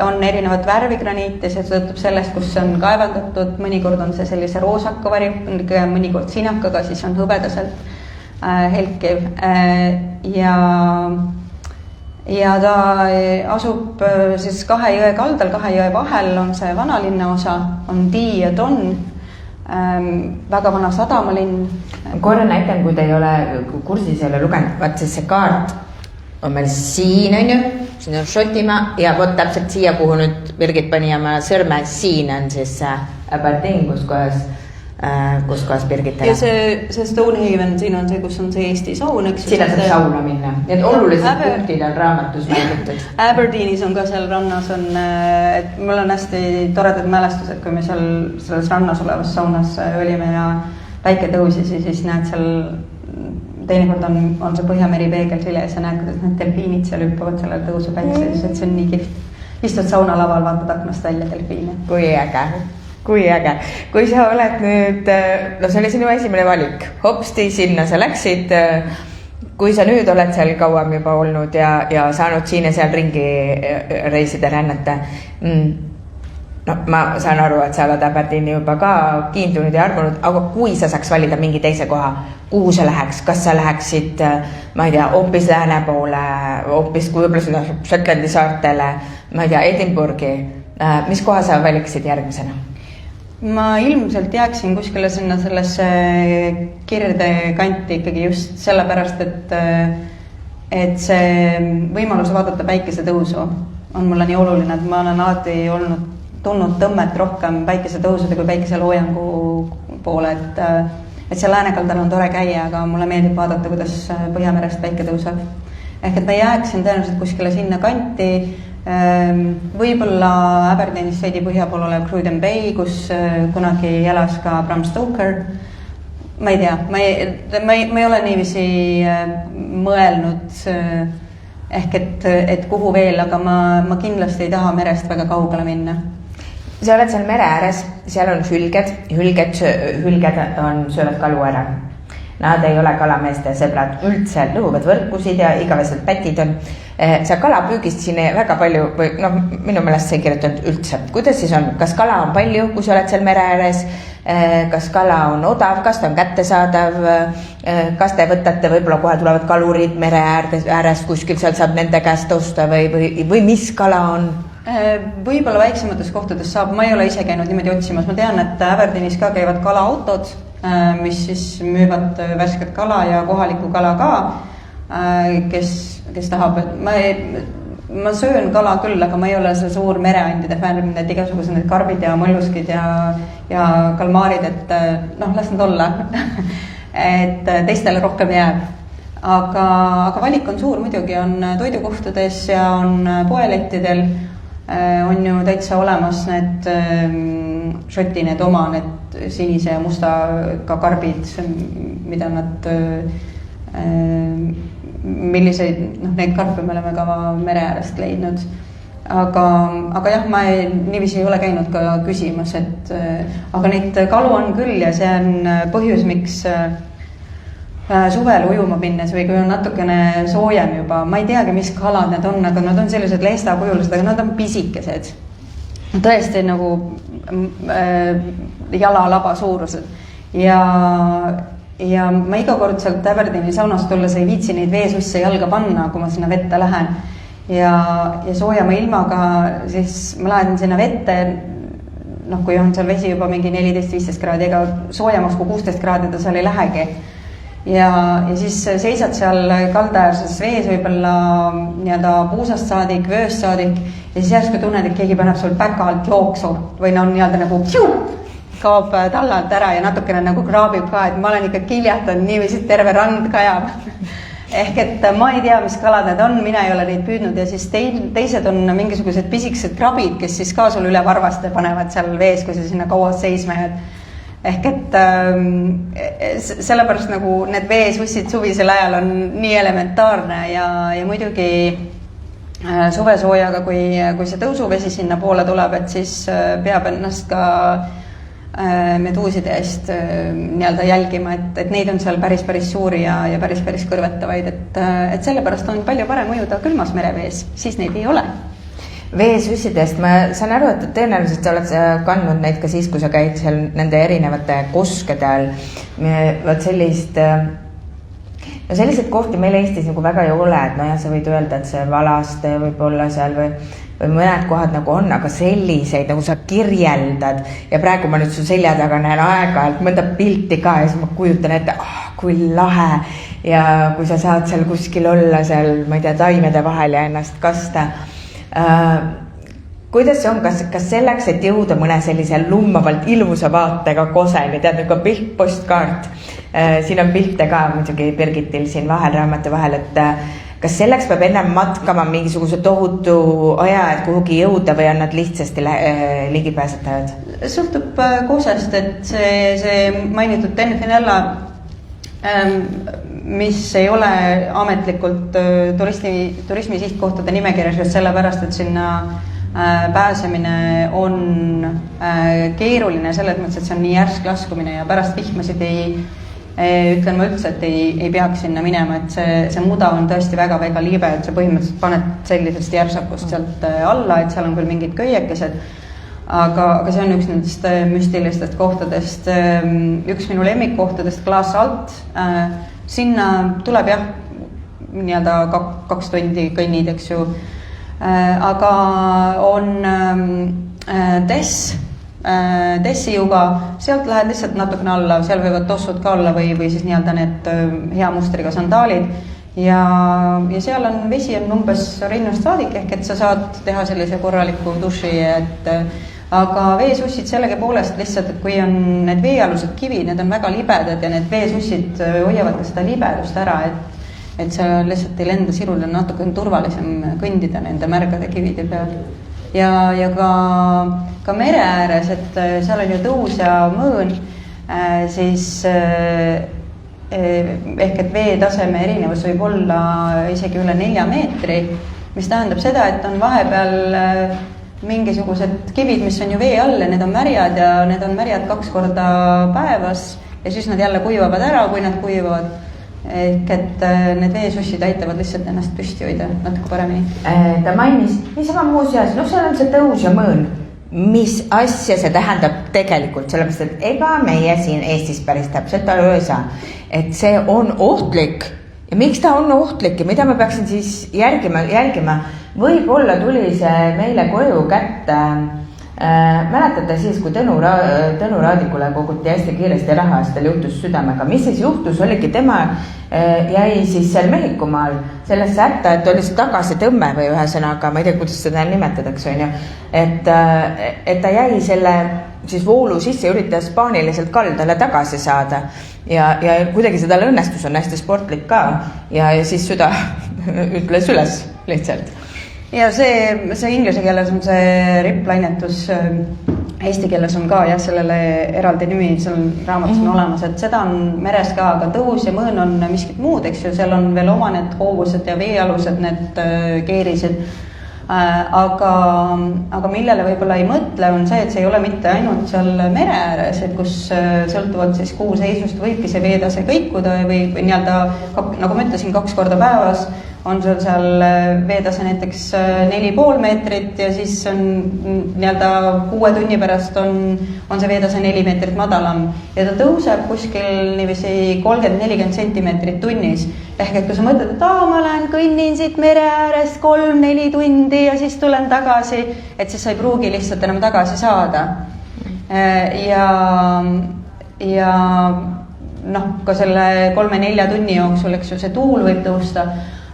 on erinevat värvi graniite, see sõltub sellest, kus see on kaevandatud, mõnikord on see sellise roosaka värviga, mõnikord sinakaga, siis on hõbedaselt helkiv ja ta asub siis kahe jõe kaldal, kahe jõe vahel on see vanalinna osa, on Dee ja Don, väga vana sadamalinn. Korra näitan, kui te ei ole kursis, ei ole lugenud, vaat see kaart on meil siin, on ju, siin on Šotimaa ja vot täpselt siia, kuhu nüüd Birgit pani oma sõrme, siin on siis Aberdeen, kus kohas Birgitele. Ja see Stonehaven, siin on see, kus on see Eesti saun, eks? Siin saab sauna minna. Need olulised punktid on raamatus märgitud. Aberdeenis on ka seal rannas on, et mul on hästi toredad mälestused, kui me seal selles rannas olevas saunas olime ja päike tõusis ja siis näed seal teinekord on see Põhjameri peegel seljas ja näed, kuidas need delfiinid seal hüppavad sellel tõusu päikses, et see on nii kihvt. Istud saunalaval, vaatad aknast välja delfiine. Kui äge. Kui sa oled nüüd, no see oli sinu esimene valik, hopsti sinna sa läksid, kui sa nüüd oled seal kauem juba olnud ja saanud siin ja seal ringi reisida, rännata, no ma saan aru, et sa oled Aberdeeni juba ka kiindunud ja armunud, aga kui sa saaks valida mingi teise koha, kuhu sa läheks, kas sa läheksid, ma ei tea, hoopis lääne poole, hoopis kui võib-olla sinna Shotlandi saartele, ma ei tea, Edinburghi, mis koha sa valiksid järgmisena? Ma ilmselt jääksin kuskile sinna sellesse kirde kanti ikkagi just sellepärast, et see võimalus vaadata päikese tõusu on mulle nii oluline, et ma olen alati tundnud tõmmet rohkem päikese tõusude kui päikese loojangu poole, et see läänekaldal on tore käia, aga mulle meeldib vaadata, kuidas Põhjamerest päike tõuseb. Ehk et ma jääksin tõenäoliselt kuskile sinna kanti, võib-olla Aberdeenist veidi põhja pool olev Cruden Bay, kus kunagi elas ka Bram Stoker. Ma ei tea, ma ei ole niiviisi mõelnud ehk et kuhu veel, aga ma kindlasti ei taha merest väga kaugele minna. Sa oled seal mere ääres, seal on hülged söövad kalu ära. Nad ei ole kalameeste sõbrad, üldse lõhuvad võrkusid ja igavesed pätid on. Sa kalapüügist siin väga palju, või minu meelest see kirjutanud üldse. Kuidas siis on? Kas kala on palju, kui sa oled seal mere ääres? Kas kala on odav? Kas ta on kättesaadav? Kas te võtate, võib-olla kohe tulevad kalurid mere ääres kuskil, seal saab nende käest osta või mis kala on? Võib-olla väiksemates kohtades saab, ma ei ole ise käinud niimoodi otsimas. Ma tean, et Aberdeenis ka käivad kalaautod, mis siis müüvad värsket kala ja kohalikku kala ka, kes tahab, et ma söön kala küll, aga ma ei ole see suur mereandide fänn, need igasugused need karbid ja molluskid ja kalmaarid, et las nad olla, et teistele rohkem jääb. Aga valik on suur, muidugi on toidukohtades ja on poelettidel, on ju täitsa olemas need Šoti, need oma, need sinise ja musta ka karbid, mida nad milliseid, neid karpe me oleme ka mere äärest leidnud. Aga jah, ma niiviisi ei ole käinud ka küsimas, aga neid kalu on küll ja see on põhjus, miks suvel ujuma minnes või kui on natukene soojem juba, ma ei teagi, mis kalad need on, aga nad on sellised lestakujulised, aga nad on pisikesed. Tõesti nagu jalalaba suurused. Ja ma iga kord sealt Aberdeen'i saunast tulles ei viitsi neid veesusse jalga panna, kui ma sinna vette lähen. Ja soojama ilmaga siis ma lähen sinna vette, kui on seal vesi juba mingi 14-15 kraadi, ega soojemaks kui 16 kraadi ta seal ei lähegi. Ja siis seisad seal kaldaäärses vees võibolla nii-öelda puusast saadik, vööst saadik ja siis järsku tunned, et keegi paneb sul päka alt jooksu või nii-öelda nagu kaob tallalt ära ja natukene nagu kraabib ka, et ma olen ikka kiljatanud niiviisi, terve rand kajab. Ehk et ma ei tea, mis kalad need on, mina ei ole neid püüdnud ja siis teised on mingisugused pisikesed krabid, kes siis ka sul üle varvaste panevad seal vees, kui sa sinna kaua seisma jääd. Ehk et sellepärast nagu need veesussid suvisel ajal on nii elementaarne ja muidugi suvesoojaga, kui see tõusuvesi sinna poole tuleb, et siis peab ennast ka meduuside eest nii-öelda jälgima, et neid on seal päris suuri ja päris kõrvetavaid, et sellepärast on palju parem ujuda külmas merevees, siis neid ei ole. Veesussidest ma saan aru, et tõenäoliselt sa oled kandnud neid ka siis, kui sa käid seal nende erinevate koskede all. Võt selliseid kohti meil Eestis nagu väga ei ole, et sa võid öelda, et see Valaste võib olla seal või mõned kohad nagu on, aga selliseid nagu sa kirjeldad ja praegu ma nüüd su selja taga näen aeg-ajalt mõnda pilti ka ja siis ma kujutan ette, kui lahe ja kui sa saad seal kuskil olla seal, ma ei tea, taimede vahel ja ennast kasta. Kuidas see on, kas selleks, et jõuda mõne sellise lummavalt ilusa vaatega koseni, tead nagu pilt postkaart, siin on pilte ka muidugi Birgitil siin raamatu vahel, et kas selleks peab ennem matkama mingisuguse tohutu aja, et kuhugi jõuda või on nad lihtsasti ligipääsetavad? Sõltub kosest, et see mainitud Tenfinella, mis ei ole ametlikult turismi sihtkohtade nimekirjas just sellepärast, et sinna pääsemine on keeruline selles mõttes, et see on nii järsk laskumine ja pärast vihmasid ütlen ma üldse, et ei peaks sinna minema, et see muda on tõesti väga liibe, et sa põhimõtteliselt paned sellisest järsakust sealt alla, et seal on küll mingid köiekesed, aga see on üks nendest müstilistest kohtadest, üks minu lemmikkohtadest, Glass alt, sinna tuleb jah, nii-öelda 2 tundi kõnnid, eks ju, aga on Tessi juga, sealt lähed lihtsalt natukene alla, seal võivad tossud ka olla või siis nii-öelda need hea mustriga sandaalid ja seal on vesi on umbes rinnust saadik, ehk et sa saad teha sellise korraliku duši, aga veesussid sellegi poolest lihtsalt, et kui on need veealused kivid, need on väga libedad ja need veesussid hoiavad ka seda libedust ära, et see lihtsalt ei lenda sirul ja natuke on turvalisem kõndida nende märgade kivide peal. Ja ka mere ääres, et seal on ju tõus ja mõõn, siis ehk et veetaseme erinevus võib olla isegi üle 4 meetri, mis tähendab seda, et on vahepeal mingisugused kivid, mis on ju vee all ja need on märjad ja need on märjad 2 korda päevas ja siis nad jälle kuivavad ära, kui nad kuivavad. Ehk et need veesussid aitavad lihtsalt ennast püsti hoida natuke paremini. Ta mainis, niisama muuseas, seal on see tõus ja mõõn. Mis asja see tähendab tegelikult, sellepärast, et ega meie siin Eestis päris täpselt aru ei saa, et see on ohtlik ja miks ta on ohtlik ja mida ma peaksin siis jälgima. Võib-olla tuli see meile koju kätte. Mäletate siis, kui Tõnu Raadikule koguti hästi kiiresti raha, siis tal juhtus südamega. Mis siis juhtus, oligi tema jäi siis seal Mehhikumaal sellesse hätta, et oli see tagasitõmme või ühesõnaga, ma ei tea, kuidas seda nimetatakse, et ta jäi selle siis voolu sisse ja üritas paaniliselt kaldale tagasi saada ja kuidagi seda õnnestus on hästi sportlik ka ja siis süda ütles üles lihtsalt. Ja see inglise keeles on see riplainetus, eesti keeles on ka jah, sellele eraldi nimi, seal raamatus on olemas, et seda on meres ka, aga tõus ja mõõn on miskit muud, eks ju, seal on veel oma need hoovused ja veealused, need keerised, aga millele võib-olla ei mõtle, on see, et see ei ole mitte ainult seal mere ääres, et kus sõltuvalt siis kuu seisust võibki see veetase kõikuda või nii-öelda, nagu ma ütlesin, 2 korda päevas on sul seal veetase näiteks 4,5 meetrit ja siis on nii-öelda 6 tunni pärast on see veetase 4 meetrit madalam ja ta tõuseb kuskil niiviisi 30-40 sentimeetrit tunnis. Ehk et kui sa mõtled, et ma lähen kõnnin siit mere ääres 3-4 tundi ja siis tulen tagasi, et siis sa ei pruugi lihtsalt enam tagasi saada. Ja noh, ka selle 3-4 tunni jooksul, eks ju, see tuul võib tõusta.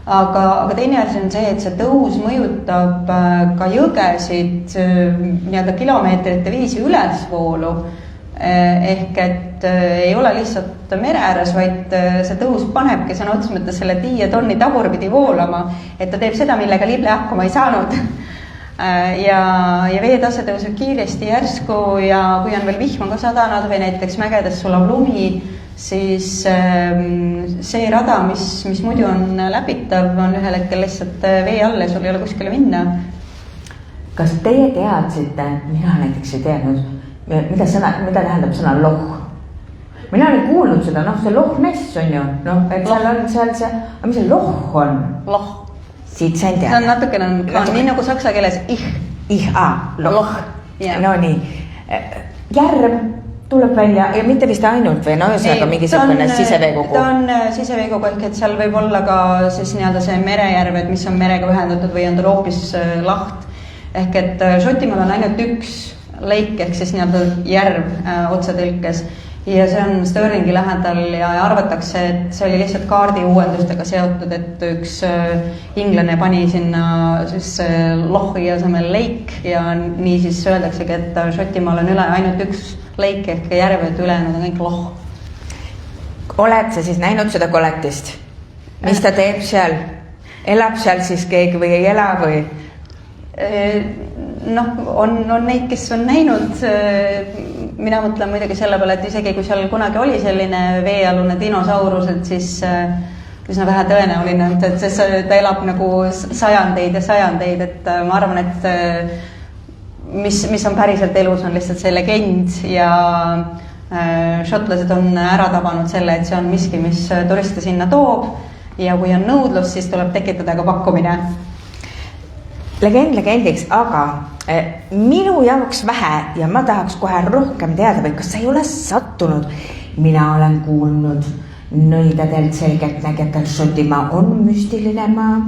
Aga teine asi on see, et see tõus mõjutab ka jõgesid nii-öelda kilomeetrite viisi ülesvoolu. Ehk et ei ole lihtsalt mere ääres, vaid see tõus panebki sõna otseses mõttes selle Tiie tonni tagurpidi voolama, et ta teeb seda, millega Lible hakkama ei saanud. Ja veetase tõuseb kiiresti järsku ja kui on veel vihma ka sadanud või näiteks mägedes sulab lumi, siis see rada, mis muidu on läbitav, on ühel hetkel lihtsalt vee all ja sul ei ole kuskile minna. Kas teie teadsite, mina näiteks ei teadnud, mida tähendab sõna loh? Mina olen kuulnud seda, see Loch Ness on ju, et seal on seal see, aga mis see loh on? Loh. Siit sain teada. See on natukene, nii nagu saksa keeles loh. No nii, järv tuleb välja ja mitte vist ainult või ühesõnaga mingisugune siseveekogu. Ta on siseveekogu, ehk et seal võib olla ka siis nii-öelda see merejärved, mis on merega ühendatud või on tal hoopis laht. Ehk et Šotimaal on ainult üks leik ehk siis nii-öelda järv otsetõlkes ja see on Stirlingi lähedal ja arvatakse, et see oli lihtsalt kaardi uuendustega seotud, et üks inglane pani sinna siis lohi asemel leik ja nii siis öeldaksegi, et Šotimaal on üle ainult üks leik ehk järv, et ülejäänud on kõik loh. Oled sa siis näinud seda koletist? Mis ta teeb seal? Elab seal siis keegi või ei ela või? On neid, kes on näinud. Mina mõtlen muidugi selle peale, et isegi kui seal kunagi oli selline veealune dinosaurus, et siis üsna vähe tõenäoline, et ta elab nagu sajandeid ja sajandeid, et ma arvan, et mis on päriselt elus, on lihtsalt see legend ja šotlased on ära tabanud selle, et see on miski, mis turiste sinna toob ja kui on nõudlus, siis tuleb tekitada ka pakkumine. Legend legendiks, aga minu jaoks vähe ja ma tahaks kohe rohkem teada või kas sa ei ole sattunud. Mina olen kuulnud nõidadelt, selgeltnägijatelt Šotimaa on müstiline maa,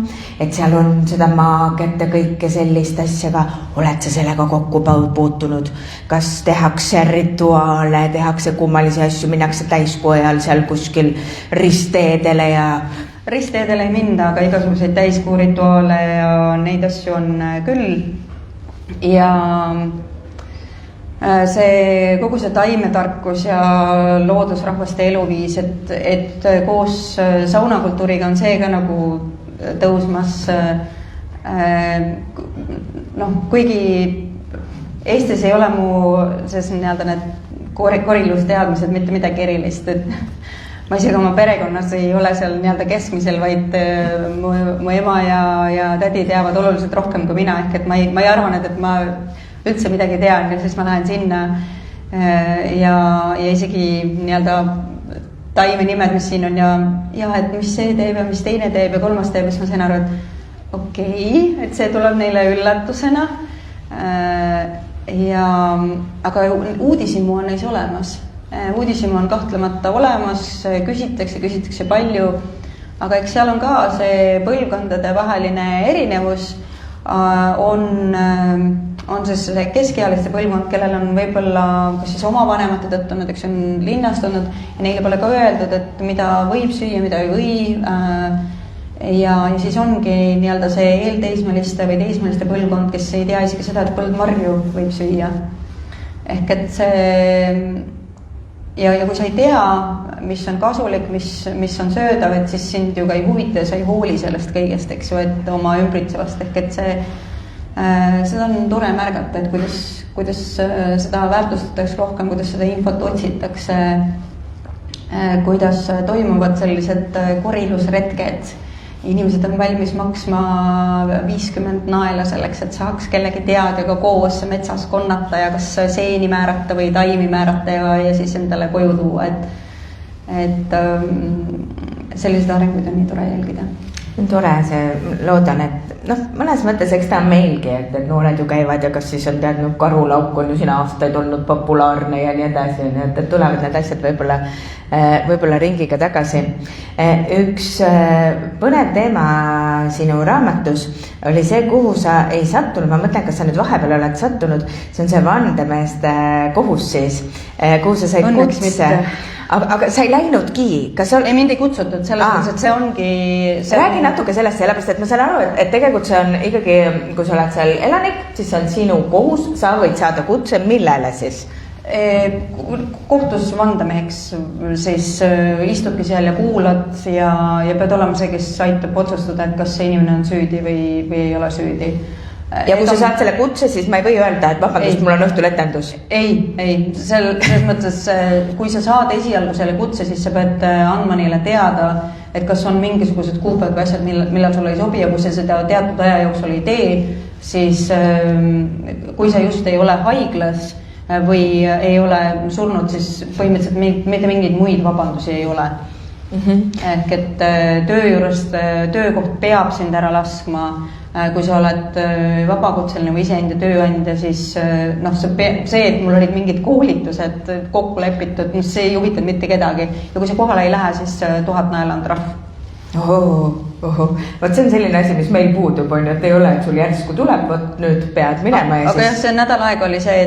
et seal on seda maagiat ja kõike sellist asjaga. Oled sa sellega kokku puutunud? Kas tehakse rituaale, tehakse kummalisi asju, minnakse täiskuu ajal seal kuskil ristteedele ja... Ristteedele ei minda, aga igasuguseid täiskuu rituaale ja neid asju on küll. Ja kogu see taimetarkus ja loodusrahvaste eluviis, et koos saunakultuuriga on see ka nagu tõusmas. Kuigi Eestis ei ole mu nii-öelda need korilusteadmised mitte midagi erilist, et ma isegi oma perekonnas ei ole seal nii-öelda keskmisel, vaid mu ema ja tädi teavad oluliselt rohkem kui mina, ehk et ma ei arvanud, et ma üldse midagi tean ja siis ma lähen sinna ja isegi nii-öelda taime nimed, mis siin on ja et mis see teeb ja mis teine teeb ja kolmas teeb, siis ma sain aru, et okei, et see tuleb neile üllatusena aga uudishimu on neis olemas. Uudishimu on kahtlemata olemas, küsitakse palju, aga eks seal on ka see põlvkondade vaheline erinevus, on siis keskealiste põlvkond, kellel on võib-olla kas siis oma vanemate tõttu, näiteks on linnastunud ja neile pole ka öeldud, et mida võib süüa, mida ei või ja siis ongi nii-öelda see eelteismeliste või teismeliste põlvkond, kes ei tea isegi seda, et põldmarju võib süüa. Ehk et see ja kui sa ei tea, mis on kasulik, mis on söödav, et siis sind ju ka ei huvita ja sa ei hooli sellest kõigest, eks ju, et oma ümbritsevast, ehk et seda on tore märgata, et kuidas seda väärtustatakse rohkem, kuidas seda infot otsitakse, kuidas toimuvad sellised korilusretked inimesed on valmis maksma 50 naela selleks, et saaks kellegi teadjaga koos metsas konnata ja kas seeni määrata või taimi määrata ja siis endale koju tuua, et selliseid arenguid on nii tore jälgida. Tore, see loodan, et mõnes mõttes eks ta on meilgi, et noored ju käivad ja kas siis on teadnud karulauk on ju siin aastaid olnud populaarne ja nii edasi, et tulevad need asjad võib-olla ringiga tagasi. Üks põnev teema sinu raamatus oli see, kuhu sa ei sattunud, ma mõtlen, kas sa nüüd vahepeal oled sattunud, see on see vandemeeste kohus siis, kuhu sa said kutse. Aga sa ei läinudki, kas ei, mind ei kutsutud selles mõttes, et see ongi räägi natuke sellest, sellepärast, et ma saan aru, et tegelikult see on ikkagi, kui sa oled seal elanik, siis see on sinu kohus, sa võid saada kutse, millele siis? Kohtus vandameheks, siis istudki seal ja kuulad ja pead olema see, kes aitab otsustada, et kas see inimene on süüdi või ei ole süüdi. Ja kui sa saad selle kutse, siis ma ei või öelda, et vabandust, mul on õhtul etendus. Ei, selles mõttes, kui sa saad esialgu selle kutse, siis sa pead andma neile teada, et kas on mingisugused kuupäevad või asjad, millal sulle ei sobi ja kui sa seda teatud aja jooksul ei tee, siis kui sa just ei ole haiglas või ei ole surnud, siis põhimõtteliselt mitte mingeid muid vabandusi ei ole. Ehk et töö juurest töökoht peab sind ära laskma. Kui sa oled vabakutseline või iseenda tööandja, siis see, et mul olid mingid koolitused kokku lepitud, see ei huvitanud mitte kedagi. Ja kui sa kohale ei lähe, siis 1000 naela on trahv. Vot see on selline asi, mis meil puudub, on ju, et ei ole, et sul järsku tuleb, võt nüüd pead minema ja siis... Aga jah, see nädal aega oli see,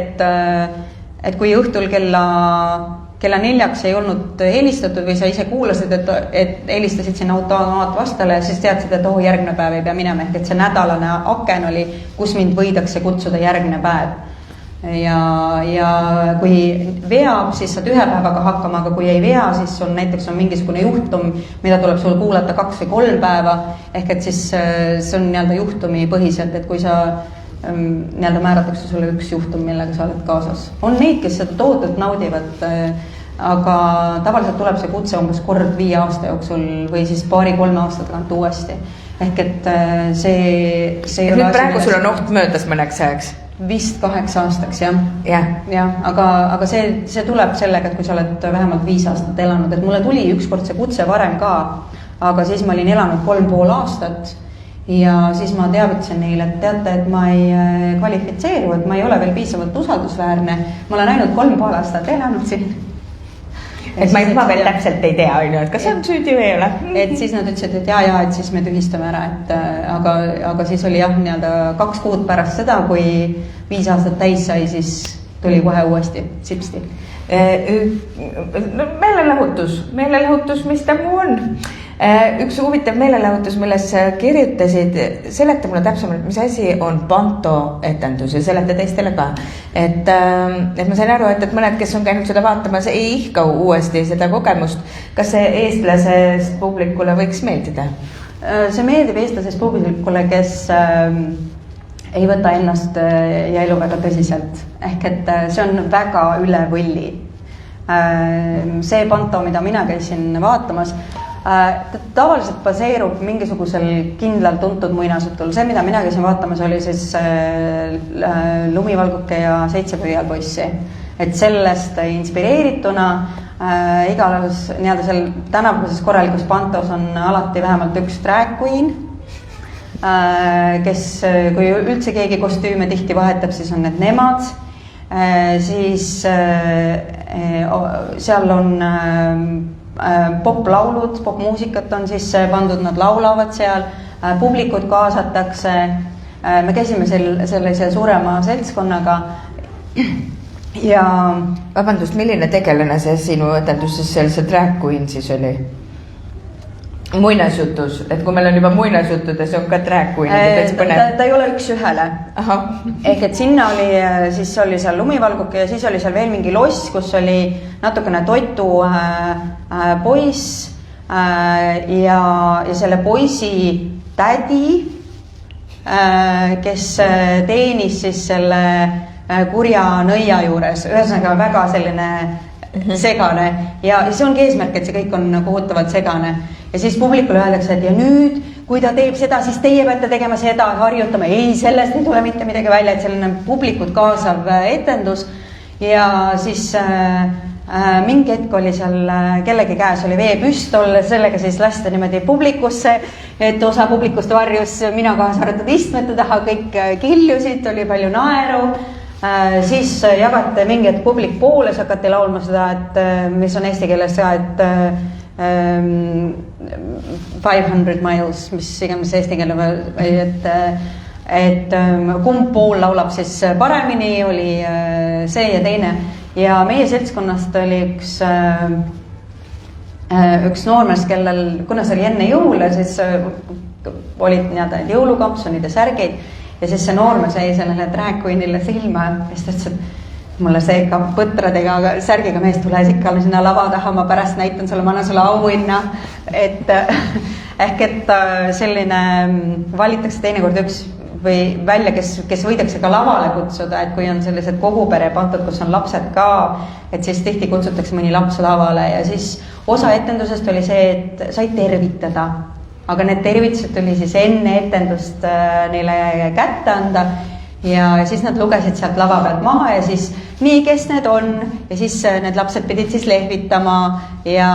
et kui õhtul kella 4 ei olnud helistatud või sa ise kuulasid, et helistasid sinna automaat vastale, siis teadsid, et järgmine päev ei pea minema, ehk et see nädalane aken oli, kus mind võidakse kutsuda järgmine päev. Ja kui veab, siis saad 1 päevaga hakkama, aga kui ei vea, siis näiteks on mingisugune juhtum, mida tuleb sul kuulata 2 või 3 päeva, ehk et siis see on nii-öelda juhtumi põhiselt, et kui sa nii-öelda määratakse sulle üks juhtum, millega sa oled kaasas. On neid, kes seda toodut naudivad, aga tavaliselt tuleb see kutse umbes kord 5 aasta jooksul või siis 2-3 aastat tagant uuesti. Ehk et see nüüd praegu sul on oht möödas mõneks ajaks? Vist 8 aastaks, jah. Ja, aga see tuleb sellega, et kui sa oled vähemalt 5 aastat elanud, et mulle tuli ükskord see kutse varem ka, aga siis ma olin elanud 3,5 aastat ja siis ma teavitasin neile, et teate, et ma ei kvalifitseeru, et ma ei ole veel piisavalt usaldusväärne, ma olen ainult 3,5 aastat elanud siin. Et ma veel täpselt ei tea, et kas on süüdi või ei ole. Et siis nad ütlesid, et ja, et siis me tühistame ära, aga siis oli jah, nii-öelda 2 kuud pärast seda, kui 5 aastat täis sai, siis tuli kohe uuesti sipsti. Meelelahutus, mis ta muu on? Üks huvitav meelelahutus, milles kirjutasid, seleta mulle täpsemalt, mis asi on Panto etendus ja seleta teistele ka. Et ma sain aru, et mõned, kes on käinud seda vaatamas, ei ihka uuesti seda kogemust. Kas see eestlasest publikule võiks meeldida? See meeldib eestlasest publikule, kes ei võta ennast ja elu väga tõsiselt. Ehk et see on väga üle võlli. See Panto, mida mina käisin vaatamas, tavaliselt baseerub mingisugusel kindlal tuntud muinasjutul. See, mida mina käisin vaatamas, oli siis Lumivalguke ja 7 pöialpoissi. Et sellest inspireerituna igalus nii-öelda seal tänapäevases korralikus Pantos on alati vähemalt üks drag queen, kes, kui üldse keegi kostüüme tihti vahetab, siis on need nemad. Siis seal on poplaulud, popmuusikat on sisse pandud, nad laulavad seal, publikud kaasatakse. Me käisime sellise suurema seltskonnaga ja... Vabandust, milline tegelane see sinu etenduses see drag queen siis oli? Muinasjutus, et kui meil on juba muinasjutudes on ka drag queen, ta ei ole üks ühele. Ehk et sinna siis oli seal Lumivalguke ja siis oli seal veel mingi loss, kus oli natukene totu poiss ja selle poisi tädi, kes teenis siis selle kurja nõia juures, ühesõnaga väga selline segane ja see ongi eesmärk, et see kõik on kohutavalt segane ja siis publikule öeldakse, et ja nüüd, kui ta teeb seda, siis teie peate tegema seda, harjutama, ei, sellest ei tule mitte midagi välja, et selline publikut kaasav etendus ja siis mingi hetk oli seal kellegi käes oli veepüstol, sellega siis lasti niimoodi publikusse, et osa publikust varjus, mina kaasa arvatud istmete taha, kõik kiljusid, oli palju naeru, siis jagati mingi hetk publik pooles, hakati laulma seda, et mis on eesti keeles ka, et 500 miles, mis iganes eesti keele, et kumb pool laulab siis paremini, oli see ja teine. Ja meie seltskonnast oli üks noormees, kellel, kuna see oli enne jõule, siis olid jõulukampsunid ja särgid ja siis see noormees jäi sellele drag queenile silma ja siis ta ütles, et mulle see ikka põtradega särgiga mees tuleb ikka sinna lava taha, ma pärast näitan sulle, ma annan sulle auhinna, et ehk et selline valitakse teinekord üks või välja, kes võidakse ka lavale kutsuda, et kui on sellised kogupere pandud, kus on lapsed ka, et siis tihti kutsutakse mõni laps lavale ja siis osa etendusest oli see, et sai tervitada, aga need tervitused tuli siis enne etendust neile kätte anda ja siis nad lugesid sealt lava pealt maha ja siis nii, kes need on ja siis need lapsed pidid siis lehvitama ja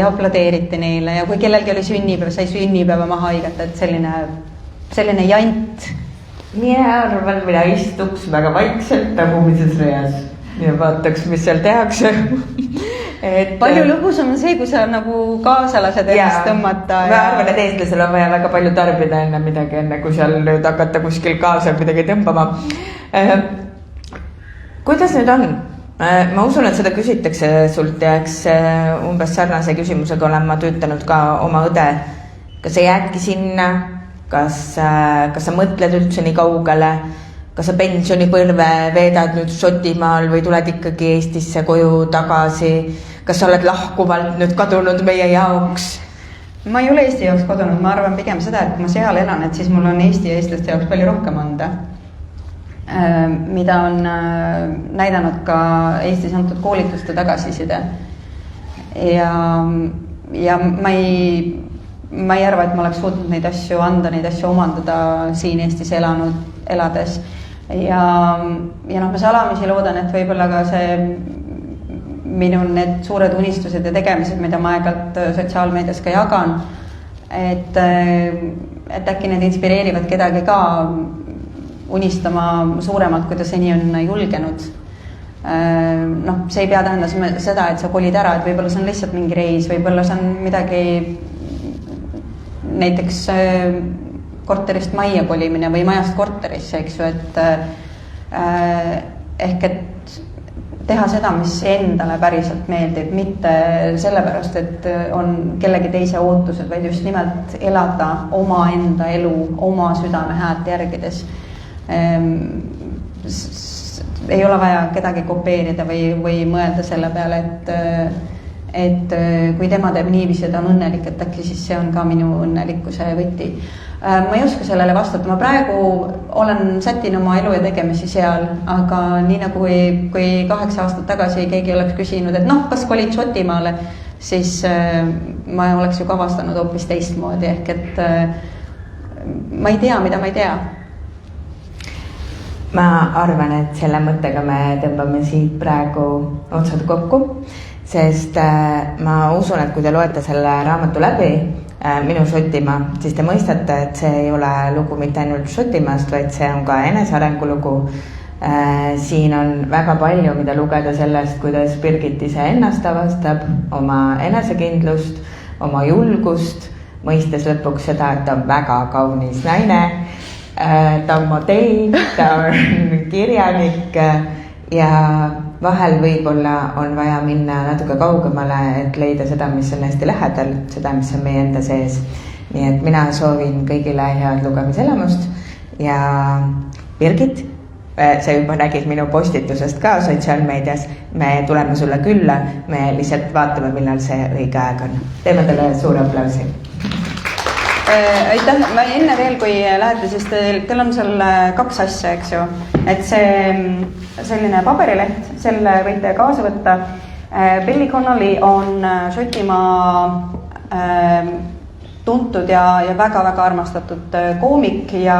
aplodeeriti neile ja kui kellelgi oli sünnipäev, sai sünnipäeva maha hõigata, et selline jant. Mina arvan, mina istuks väga vaikselt tagumises reas ja vaataks, mis seal tehakse. Palju lõbusam on see, kui sa nagu kaasa lased ennast tõmmata. Ma arvan, et eestlasel on vaja väga palju tarbida enne midagi, enne kui seal nüüd hakata kuskil kaasa midagi tõmbama. Kuidas nüüd on? Ma usun, et seda küsitakse sult ja eks umbes sarnase küsimusega olen ma töötanud ka oma õde. Kas sa jäädki sinna? Kas sa mõtled üldse nii kaugele, kas sa pensionipõlve veedad nüüd Šotimaal või tuled ikkagi Eestisse koju tagasi, kas sa oled lahkuvalt nüüd kadunud meie jaoks? Ma ei ole Eesti jaoks kadunud, ma arvan pigem seda, et kui ma seal elan, et siis mul on Eesti ja eestlaste jaoks palju rohkem anda, mida on näidanud ka Eestis antud koolituste tagasiside ja ma ei arva, et ma oleks suutnud neid asju anda, neid asju omandada siin Eestis elades ja ma salamisi loodan, et võib-olla ka see minu need suured unistused ja tegemised, mida ma aeg-ajalt sotsiaalmeedias ka jagan, et äkki need inspireerivad kedagi ka unistama suuremalt, kui ta seni on julgenud. See ei pea tähendama seda, et sa kolid ära, et võib-olla see on lihtsalt mingi reis, võib-olla see on midagi näiteks korterist majja kolimine või majast korterisse, eks ju, et ehk et teha seda, mis endale päriselt meeldib, mitte sellepärast, et on kellegi teise ootused, vaid just nimelt elada oma enda elu, oma südame häält järgides. Ei ole vaja kedagi kopeerida või mõelda selle peale, et kui tema teeb niiviisi, ta on õnnelik, et äkki siis see on ka minu õnnelikkuse võti. Ma ei oska sellele vastata, ma praegu olen sätin oma elu ja tegemisi seal, aga nii nagu kui 8 aastat tagasi keegi oleks küsinud, et kas kolid Šotimaale, siis ma oleks ju kavastanud hoopis teistmoodi, ehk et ma ei tea, mida ma ei tea. Ma arvan, et selle mõttega me tõmbame siit praegu otsad kokku, sest ma usun, et kui te loete selle raamatu läbi, Minu Šotimaa, siis te mõistate, et see ei ole lugu mitte ainult Šotimaast, vaid see on ka enesearengu lugu. Siin on väga palju, mida lugeda sellest, kuidas Birgit ise ennast avastab, oma enesekindlust, oma julgust, mõistes lõpuks seda, et ta on väga kaunis naine, ta on modell, ta on kirjanik ja vahel võib-olla on vaja minna natuke kaugemale, et leida seda, mis on hästi lähedal, seda, mis on meie enda sees. Nii et mina soovin kõigile head lugemiselamust ja Birgit, sa juba nägid minu postitusest ka sotsiaalmeedias, me tuleme sulle külla, me lihtsalt vaatame, millal see õige aeg on. Teeme talle suure aplausi. Aitäh, ma enne veel, kui lähete, siis teil on seal 2 asja, eks ju, et see selline paberileht, selle võite kaasa võtta Billy Connolly on Šotimaa tuntud ja väga-väga armastatud koomik ja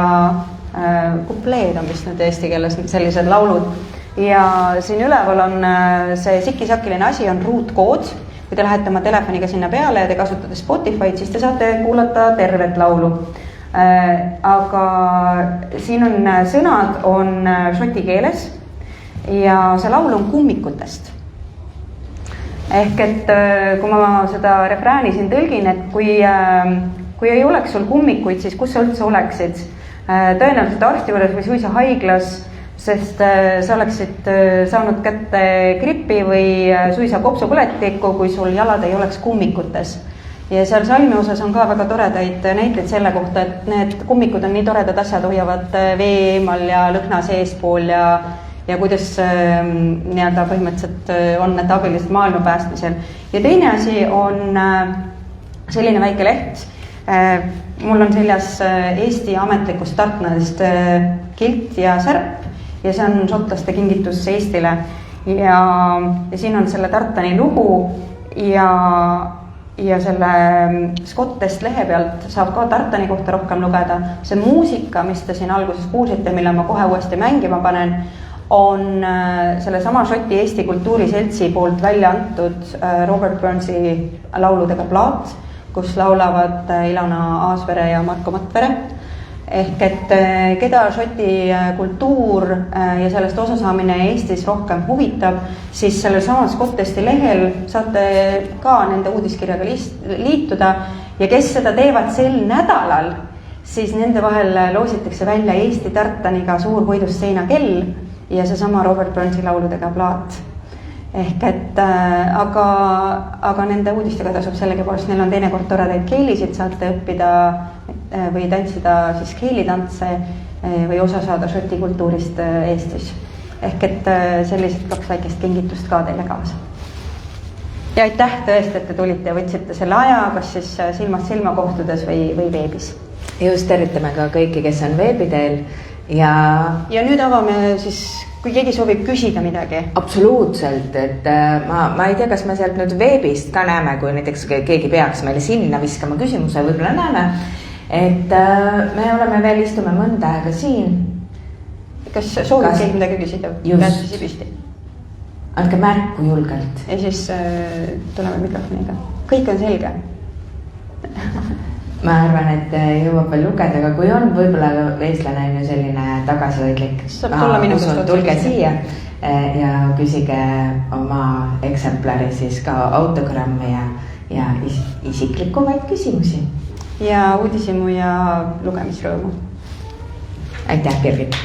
kupleed on vist nüüd eesti keeles sellised laulud. Ja siin üleval on see sikisakiline asi on ruutkood. Kui te lähete oma telefoniga sinna peale ja te kasutate Spotify'd, siis te saate kuulata tervet laulu. Aga siin on sõnad on šoti keeles ja see laul on kummikutest. Ehk et kui ma seda refrääni siin tõlgin, et kui ei oleks sul kummikuid, siis kus sa üldse oleksid? Tõenäoliselt arsti juures või suisa haiglas, sest sa oleksid saanud kätte grippi või suisa kopsupõletikku, kui sul jalad ei oleks kummikutes. Ja seal salmi osas on ka väga toredaid näiteid selle kohta, et need kummikud on nii toredad asjad, hoiavad vee eemal ja lõhna seespool ja kuidas nii-öelda põhimõtteliselt on need abilised maailma päästmisel. Ja teine asi on selline väike leht. Mul on seljas Eesti ametlikust Tartnadest kilt ja särp ja see on šotlaste kingitus Eestile. Ja siin on selle Tartani lugu ja selle Scottest lehe pealt saab ka Tartani kohta rohkem lugeda. See muusika, mis te siin alguses kuulsite, mille ma kohe uuesti mängima panen, on selle sama Šoti Eesti Kultuuriseltsi poolt välja antud Robert Burnsi lauludega Plaat, kus laulavad Ilona Aasvere ja Marko Matvere. Ehk et keda Šoti kultuur ja sellest osasaamine Eestis rohkem huvitab, siis sellel samas Scottesti lehel saate ka nende uudiskirjaga liituda ja kes seda teevad sel nädalal, siis nende vahel loositakse välja Eesti Tartaniga suur võidusseina kell ja see sama Robert Burnsi lauludega Plaat. Ehk et aga nende uudistega tasub sellegipoolest, neil on teinekord toredaid keelisid, saate õppida või tantsida siis keelitantse või osa saada Šoti kultuurist Eestis. Ehk et sellised 2 väikest kingitust ka teile kaasa. Ja aitäh tõesti, et te tulite ja võtsite selle aja, kas siis silmast silma kohtudes või veebis. Just tervitame ka kõiki, kes on veebiteel ja nüüd avame siis, kui keegi soovib küsida midagi. Absoluutselt, et ma ei tea, kas me sealt nüüd veebist ka näeme, kui näiteks keegi peaks meile sinna viskama küsimuse, võib-olla näeme. Et me oleme veel istume mõnda aega siin. Kas soovib keegi midagi küsida? Just. Andke märku julgelt. Ja siis tuleme mikrofoniga. Kõik on selge. Ma arvan, et jõuab veel lugeda, aga kui on, võib-olla eestlane on ju selline tagasihoidlik. Tulge siia ja küsige oma eksemplari siis ka autogrammi ja isiklikumaid küsimusi. Ja uudisimu ja lugemisrõõmu. Aitäh, Birgit!